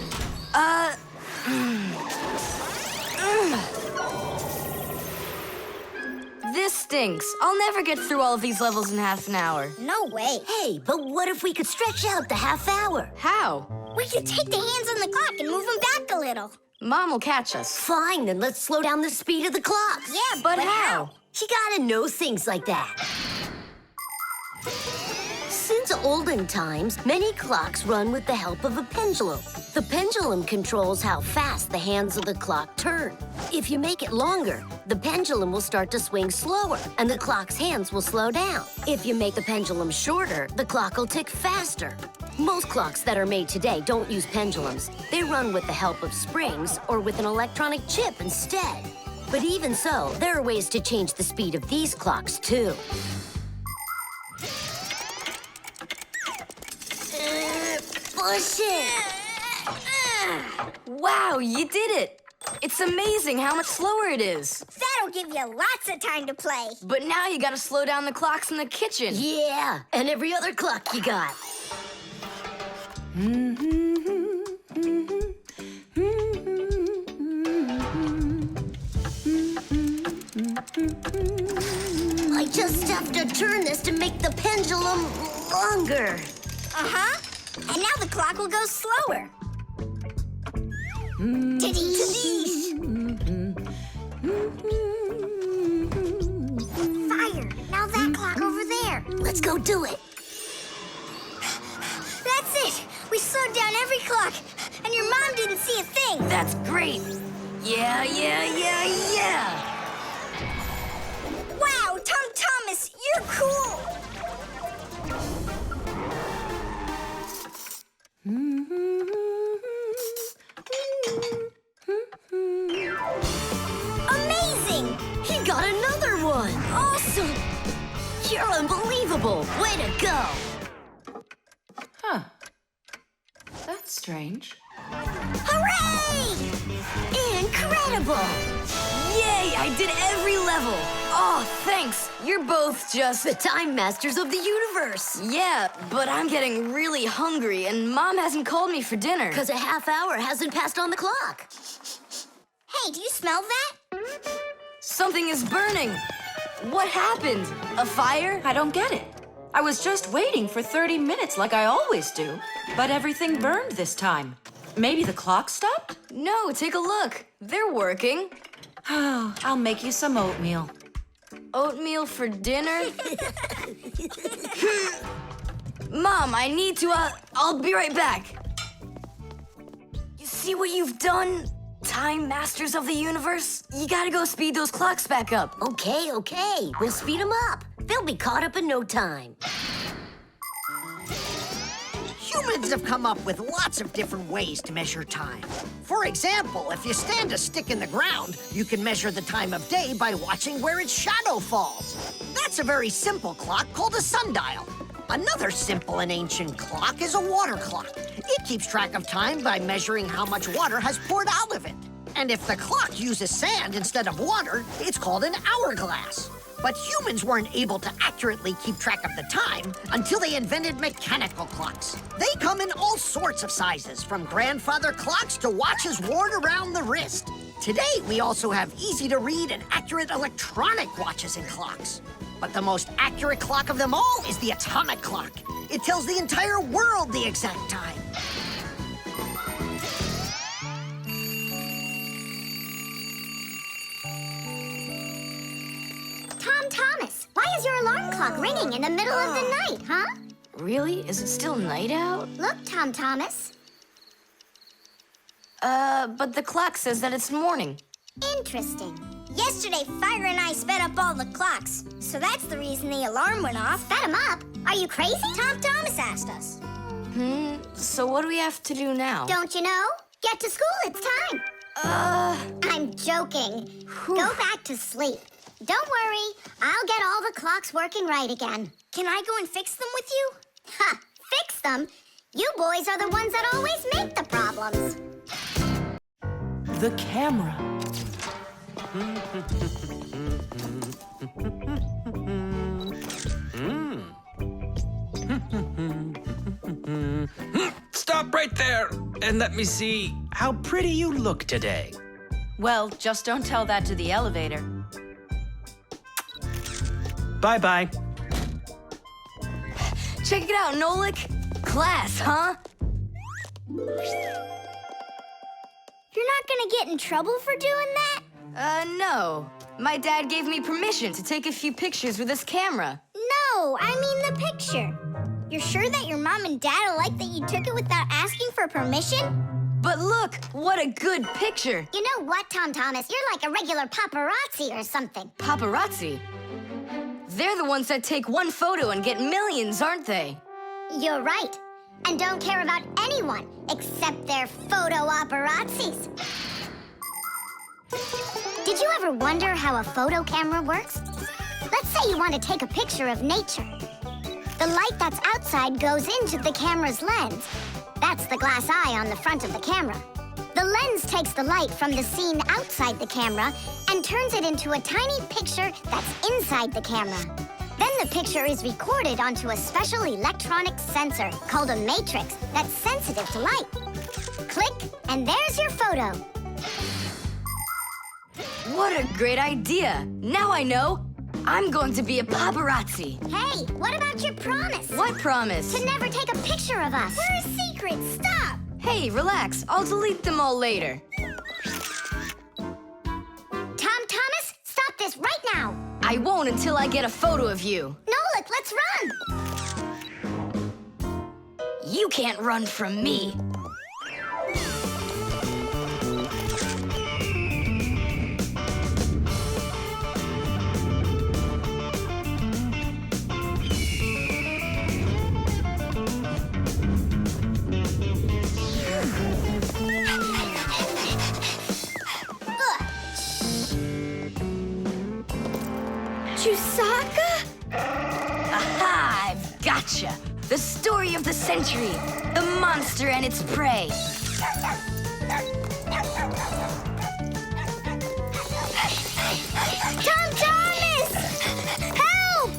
This stinks. I'll never get through all of these levels in half an hour. No way. Hey, but what if we could stretch out the half hour? How? We could take the hands on the clock and move them back a little. Mom will catch us. Fine, then let's slow down the speed of the clocks. Yeah, But how? You gotta know things like that. Since olden times, many clocks run with the help of a pendulum. The pendulum controls how fast the hands of the clock turn. If you make it longer, the pendulum will start to swing slower, and the clock's hands will slow down. If you make the pendulum shorter, the clock will tick faster. Most clocks that are made today don't use pendulums. They run with the help of springs or with an electronic chip instead. But even so, there are ways to change the speed of these clocks, too. Push it! Wow, you did it! It's amazing how much slower it is. that'll give you lots of time to play. But now you gotta slow down the clocks in the kitchen. Yeah, and every other clock you got. I just have to turn this to make the pendulum longer. Uh-huh. And now the clock will go slower. Fire! Now that clock over there. Let's go do it. That's it. We slowed down every clock, and your mom didn't see a thing. That's great. Yeah. Wow, Tom Thomas, you're cool. You're unbelievable! Way to go! Huh. That's strange. Hooray! Incredible! Yay, I did every level. Oh, thanks. You're both just... The Time Masters of the Universe! Yeah, but I'm getting really hungry, and Mom hasn't called me for dinner. Because a half hour hasn't passed on the clock. Hey, do you smell that? Something is burning. What happened? A fire? I don't get it. I was just waiting for 30 minutes like I always do, but everything burned this time. Maybe the clock stopped? No, take a look. They're working. Oh, I'll make you some oatmeal. Oatmeal for dinner? Mom, I need to, I'll be right back. You see what you've done? Time Masters of the Universe? You gotta go speed those clocks back up. Okay. We'll speed them up. They'll be caught up in no time. Humans have come up with lots of different ways to measure time. For example, if you stand a stick in the ground, you can measure the time of day by watching where its shadow falls. That's a very simple clock called a sundial. Another simple and ancient clock is a water clock. It keeps track of time by measuring how much water has poured out of it. And if the clock uses sand instead of water, it's called an hourglass. But humans weren't able to accurately keep track of the time until they invented mechanical clocks. They come in all sorts of sizes, from grandfather clocks to watches worn around the wrist. Today, we also have easy-to-read and accurate electronic watches and clocks. But the most accurate clock of them all is the atomic clock. It tells the entire world the exact time. Thomas, why is your alarm clock ringing in the middle of the night, huh? Really? Is it still night out? Look, Thomas. But the clock says that it's morning. Interesting. Yesterday, Fire and I sped up all the clocks, so that's the reason the alarm went off. Sped them up? Are you crazy? Thomas asked us. So what do we have to do now? Don't you know? Get to school, it's time. I'm joking. Go back to sleep. Don't worry, I'll get all the clocks working right again. Can I go and fix them with you? Ha! Fix them? You boys are the ones that always make the problems. The camera. Stop right there and let me see how pretty you look today. Well, just don't tell that to the elevator. Bye-bye. Check it out, Nolik. Class, huh? You're not gonna get in trouble for doing that? No. My dad gave me permission to take a few pictures with this camera. No, I mean the picture. You're sure that your mom and dad will like that you took it without asking for permission? But look, what a good picture. You know what, Thomas? You're like a regular paparazzi or something. Paparazzi? They're the ones that take one photo and get millions, aren't they? You're right. And don't care about anyone except their photo paparazzis. Did you ever wonder how a photo camera works? Let's say you want to take a picture of nature. The light that's outside goes into the camera's lens. That's the glass eye on the front of the camera. The lens takes the light from the scene outside the camera and turns it into a tiny picture that's inside the camera. Then the picture is recorded onto a special electronic sensor called a matrix that's sensitive to light. Click, and there's your photo. What a great idea. Now I know. I'm going to be a paparazzi. Hey, what about your promise? What promise? To never take a picture of us. We're a secret. Stop. Hey, relax. I'll delete them all later. Thomas, stop this right now. I won't until I get a photo of you. Nolik, let's run. You can't run from me. Chusaka? Gotcha! The story of the century. The monster and its prey. Tom Thomas! Help!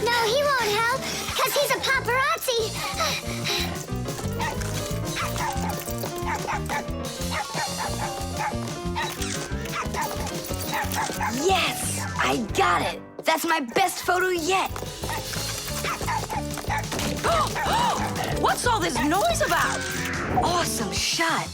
No, he won't help, because he's a paparazzi. Yes! I got it! That's my best photo yet! What's all this noise about? Awesome shot!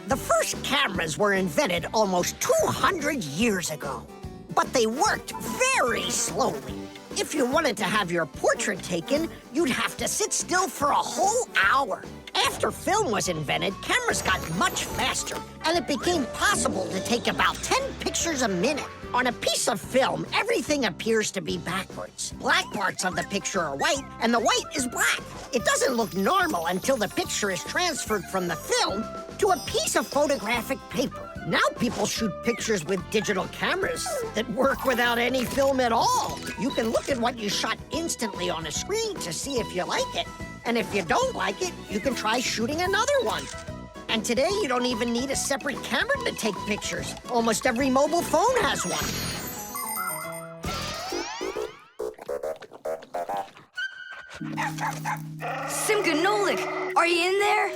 The first cameras were invented almost 200 years ago, but they worked very slowly. If you wanted to have your portrait taken, you'd have to sit still for a whole hour. After film was invented, cameras got much faster, and it became possible to take about 10 pictures a minute. On a piece of film, everything appears to be backwards. Black parts of the picture are white, and the white is black. It doesn't look normal until the picture is transferred from the film to a piece of photographic paper. Now people shoot pictures with digital cameras that work without any film at all. You can look at what you shot instantly on a screen to see if you like it. And if you don't like it, you can try shooting another one. And today, you don't even need a separate camera to take pictures. Almost every mobile phone has one. Simka Nolik, are you in there?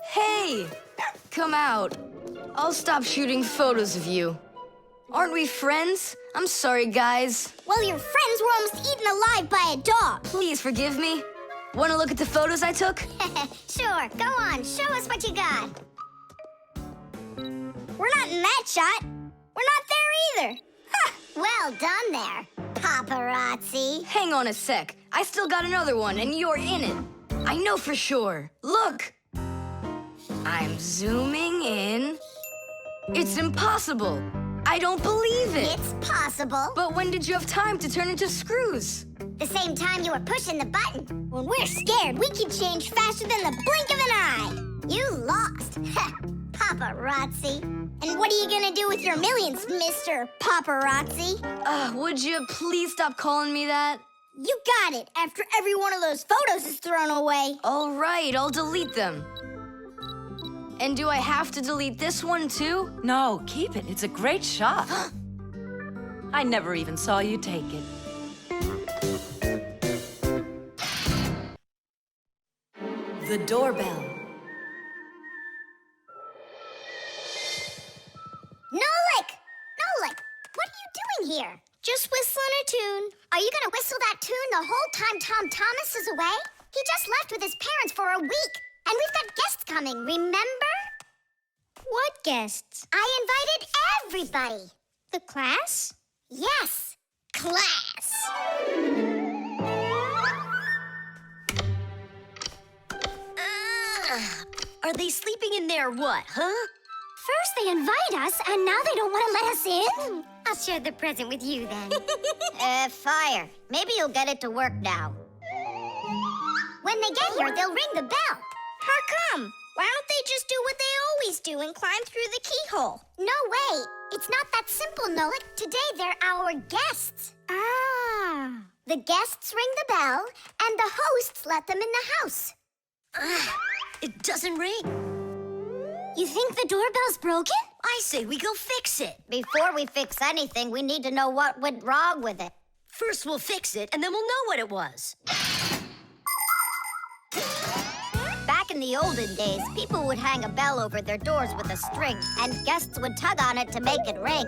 Hey, come out. I'll stop shooting photos of you. Aren't we friends? I'm sorry, guys. Well, your friends were almost eaten alive by a dog. Please forgive me. Want to look at the photos I took? Sure, go on. Show us what you got. We're not in that shot. We're not there either. Ha! Well done there, paparazzi. Hang on a sec. I still got another one, and you're in it. I know for sure. Look! I'm zooming in. It's impossible. I don't believe it. It's possible. But when did you have time to turn into screws? The same time you were pushing the button. When we're scared, we can change faster than the blink of an eye. You lost. Paparazzi. And what are you gonna do with your millions, Mr. Paparazzi? Would you please stop calling me that? You got it, after every one of those photos is thrown away. All right, I'll delete them. And do I have to delete this one too? No, keep it. It's a great shot. I never even saw you take it. The doorbell. Nolik! Nolik, what are you doing here? Just whistling a tune. Are you gonna whistle that tune the whole time Tom Thomas is away? He just left with his parents for a week, and we've got guests coming, remember? What guests? I invited everybody. The class? Yes, class. Are they sleeping in there what, huh? First they invite us, and now they don't want to let us in? I'll share the present with you then. Fire. Maybe you'll get it to work now. When they get here, they'll ring the bell. How come? Why don't they just do what they always do and climb through the keyhole? No way. It's not that simple, Nolik. Today they're our guests. Ah. The guests ring the bell, and the hosts let them in the house. It doesn't ring. You think the doorbell's broken? I say we go fix it. Before we fix anything, we need to know what went wrong with it. First we'll fix it, and then we'll know what it was. Back in the olden days, people would hang a bell over their doors with a string, and guests would tug on it to make it ring.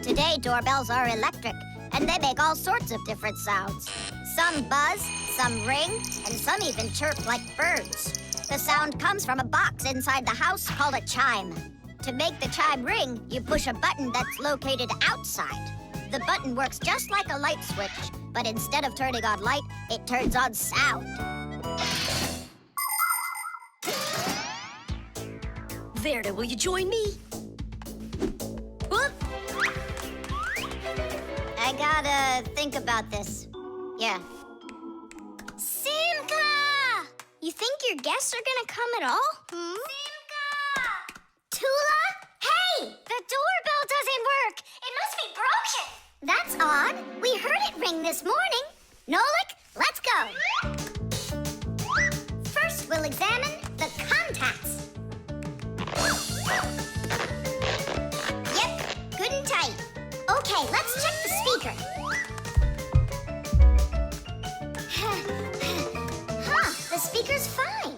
Today, doorbells are electric, and they make all sorts of different sounds. Some buzz, some ring, and some even chirp like birds. The sound comes from a box inside the house called a chime. To make the chime ring, you push a button that's located outside. The button works just like a light switch, but instead of turning on light, it turns on sound. Verda, will you join me? Whoop! I gotta think about this. Yeah. Simka! You think your guests are gonna come at all? Simka! Tula? Hey! The doorbell doesn't work! It must be broken! That's odd. We heard it ring this this morning. Nolik, let's go. First, we'll examine the contacts. Yep, good and tight. Okay, let's check the speaker. The speaker's fine.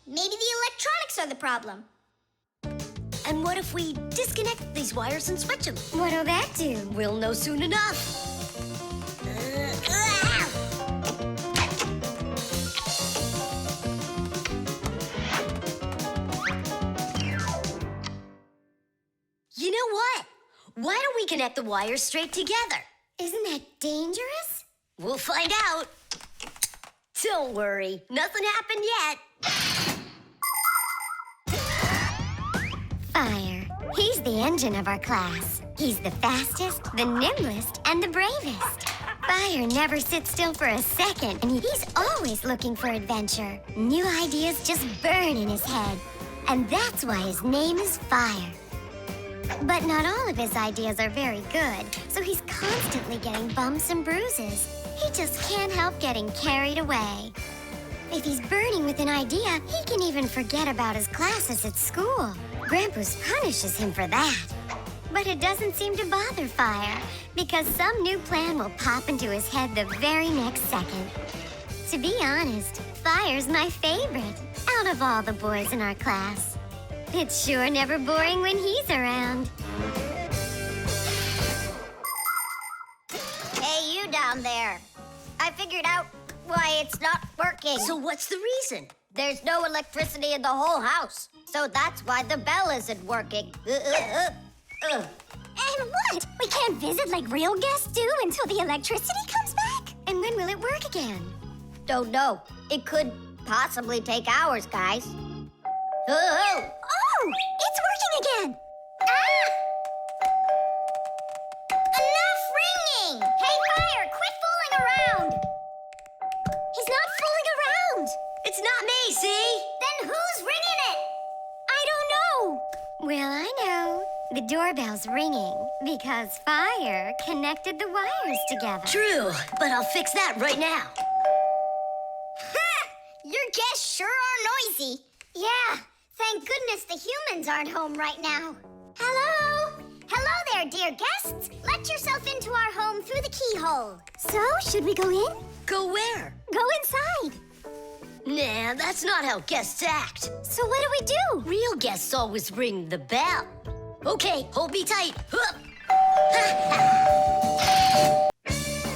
Maybe the electronics are the problem. And what if we disconnect these wires and switch them? What'll that do? We'll know soon enough. You know what? Why don't we connect the wires straight together? Isn't that dangerous? We'll find out. Don't worry, nothing happened yet. Fire. He's the engine of our class. He's the fastest, the nimblest, and the bravest. Fire never sits still for a second, and he's always looking for adventure. New ideas just burn in his head, and that's why his name is Fire. But not all of his ideas are very good, so he's constantly getting bumps and bruises. He just can't help getting carried away. If he's burning with an idea, he can even forget about his classes at school. Grampus punishes him for that. But it doesn't seem to bother Fire, because some new plan will pop into his head the very next second. To be honest, Fire's my favorite out of all the boys in our class. It's sure never boring when he's around. Hey, you down there. I figured out why it's not working. So what's the reason? There's no electricity in the whole house, so that's why the bell isn't working. And what? We can't visit like real guests do until the electricity comes back? And when will it work again? Don't know. It could possibly take hours, guys. Oh, it's working again! Ah! Enough ringing! Hey, Fire, quit fooling around! He's not fooling around! It's not me, see? Then who's ringing it? I don't know. Well, I know. The doorbell's ringing because Fire connected the wires together. True, but I'll fix that right now. Ha! Your guests sure are noisy. Yeah, thank goodness the humans aren't home right now. Hello? Hello there, dear guests. Let yourself into our home through the keyhole. So, should we go in? Go where? Go inside. Nah, that's not how guests act. So what do we do? Real guests always ring the bell. Okay, hold me tight.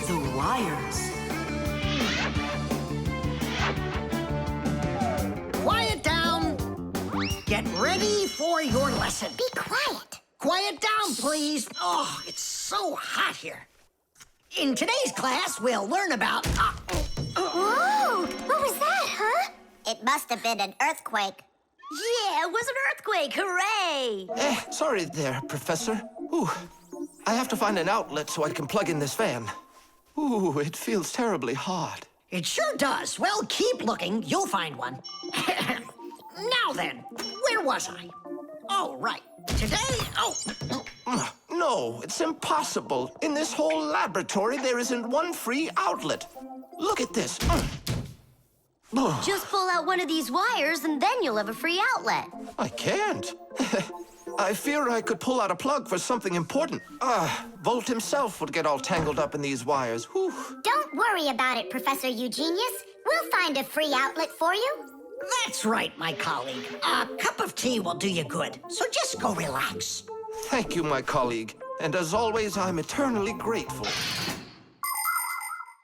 The wires. Quiet down. Get ready for your lesson. Be quiet. Quiet down, please. Oh, it's so hot here. In today's class, we'll learn about... Whoa! What was that, huh? It must have been an earthquake. Yeah, it was an earthquake. Hooray! Sorry there, Professor. Ooh, I have to find an outlet so I can plug in this fan. Ooh, it feels terribly hot. It sure does. Well, keep looking. You'll find one. Now then, where was I? Oh, right. Today, No, it's impossible. In this whole laboratory, there isn't one free outlet. Look at this. Just pull out one of these wires and then you'll have a free outlet. I can't. I fear I could pull out a plug for something important. Volt himself would get all tangled up in these wires. Whew. Don't worry about it, Professor Eugenius. We'll find a free outlet for you. that's right, my colleague. A cup of tea will do you good, so just go relax. Thank you, my colleague. And as always, I'm eternally grateful.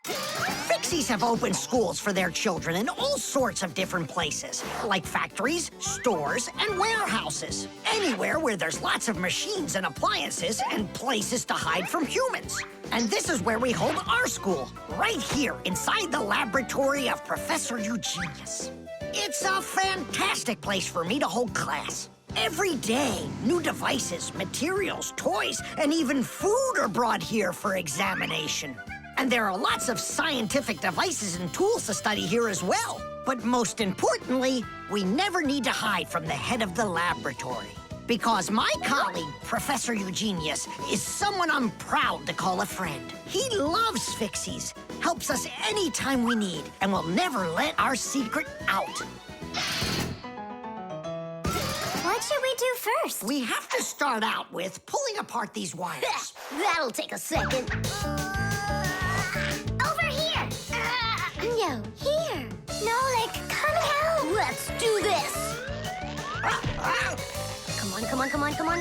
Fixies have opened schools for their children in all sorts of different places, like factories, stores, and warehouses. Anywhere where there's lots of machines and appliances and places to hide from humans. And this is where we hold our school, right here inside the laboratory of Professor Eugenius. It's a fantastic place for me to hold class. Every day, new devices, materials, toys, and even food are brought here for examination. And there are lots of scientific devices and tools to study here as well. But most importantly, we never need to hide from the head of the laboratory. Because my colleague, Professor Eugenius, is someone I'm proud to call a friend. He loves Fixies, helps us anytime we need, and will never let our secret out. What should we do first? We have to start out with pulling apart these wires. That'll take a second. Over here! No, here. Nolik, come help! Let's do this.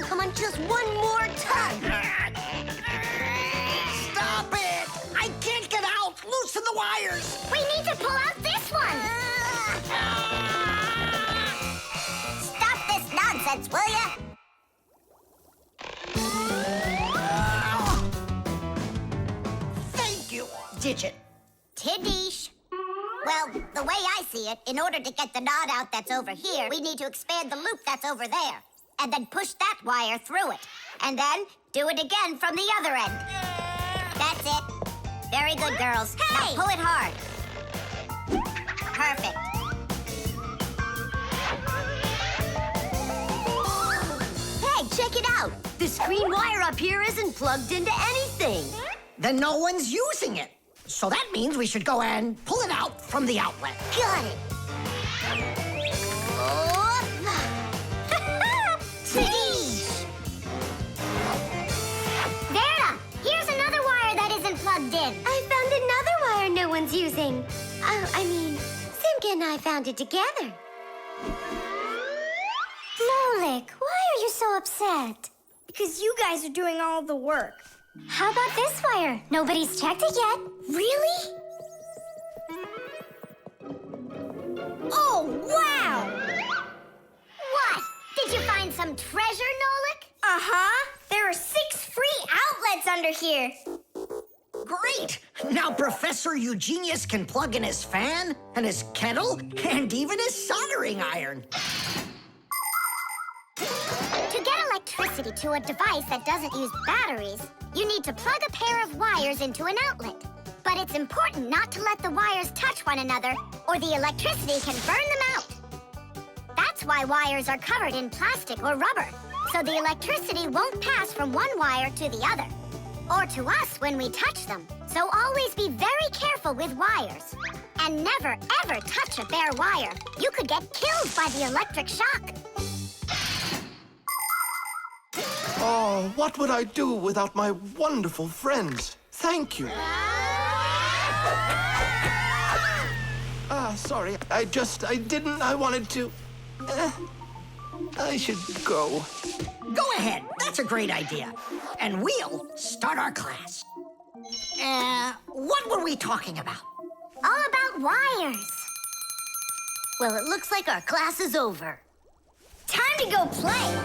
Come on. Just one more time. Stop it! I can't get out! Loosen the wires! We need to pull out this one! Stop this nonsense, will ya? Thank you, Digit. Tidish. Well, the way I see it, in order to get the knot out that's over here, we need to expand the loop that's over there. And then push that wire through it. And then do it again from the other end. That's it. Very good, girls. Hey! Now pull it hard. Perfect. Hey, check it out. This green wire up here isn't plugged into anything. Then no one's using it. So that means we should go and pull it out from the outlet. Got it. Tidish! Verda, here's another wire that isn't plugged in. I found another wire no one's using. Simka and I found it together. Nolik, why are you so upset? Because you guys are doing all the work. How about this wire? Nobody's checked it yet. Really? Oh, wow! What? Did you find some treasure, Nolik? Uh-huh. There are 6 free outlets under here. Great! Now Professor Eugenius can plug in his fan, and his kettle, and even his soldering iron. To get electricity to a device that doesn't use batteries, you need to plug a pair of wires into an outlet. But it's important not to let the wires touch one another, or the electricity can burn them out. That's why wires are covered in plastic or rubber, so the electricity won't pass from one wire to the other, or to us when we touch them. So always be very careful with wires. And never, ever touch a bare wire. You could get killed by the electric shock. Oh, what would I do without my wonderful friends? Thank you. Sorry. I wanted to... I should go. Go ahead. That's a great idea. And we'll start our class. What were we talking about? All about wires. Well, it looks like our class is over. Time to go play.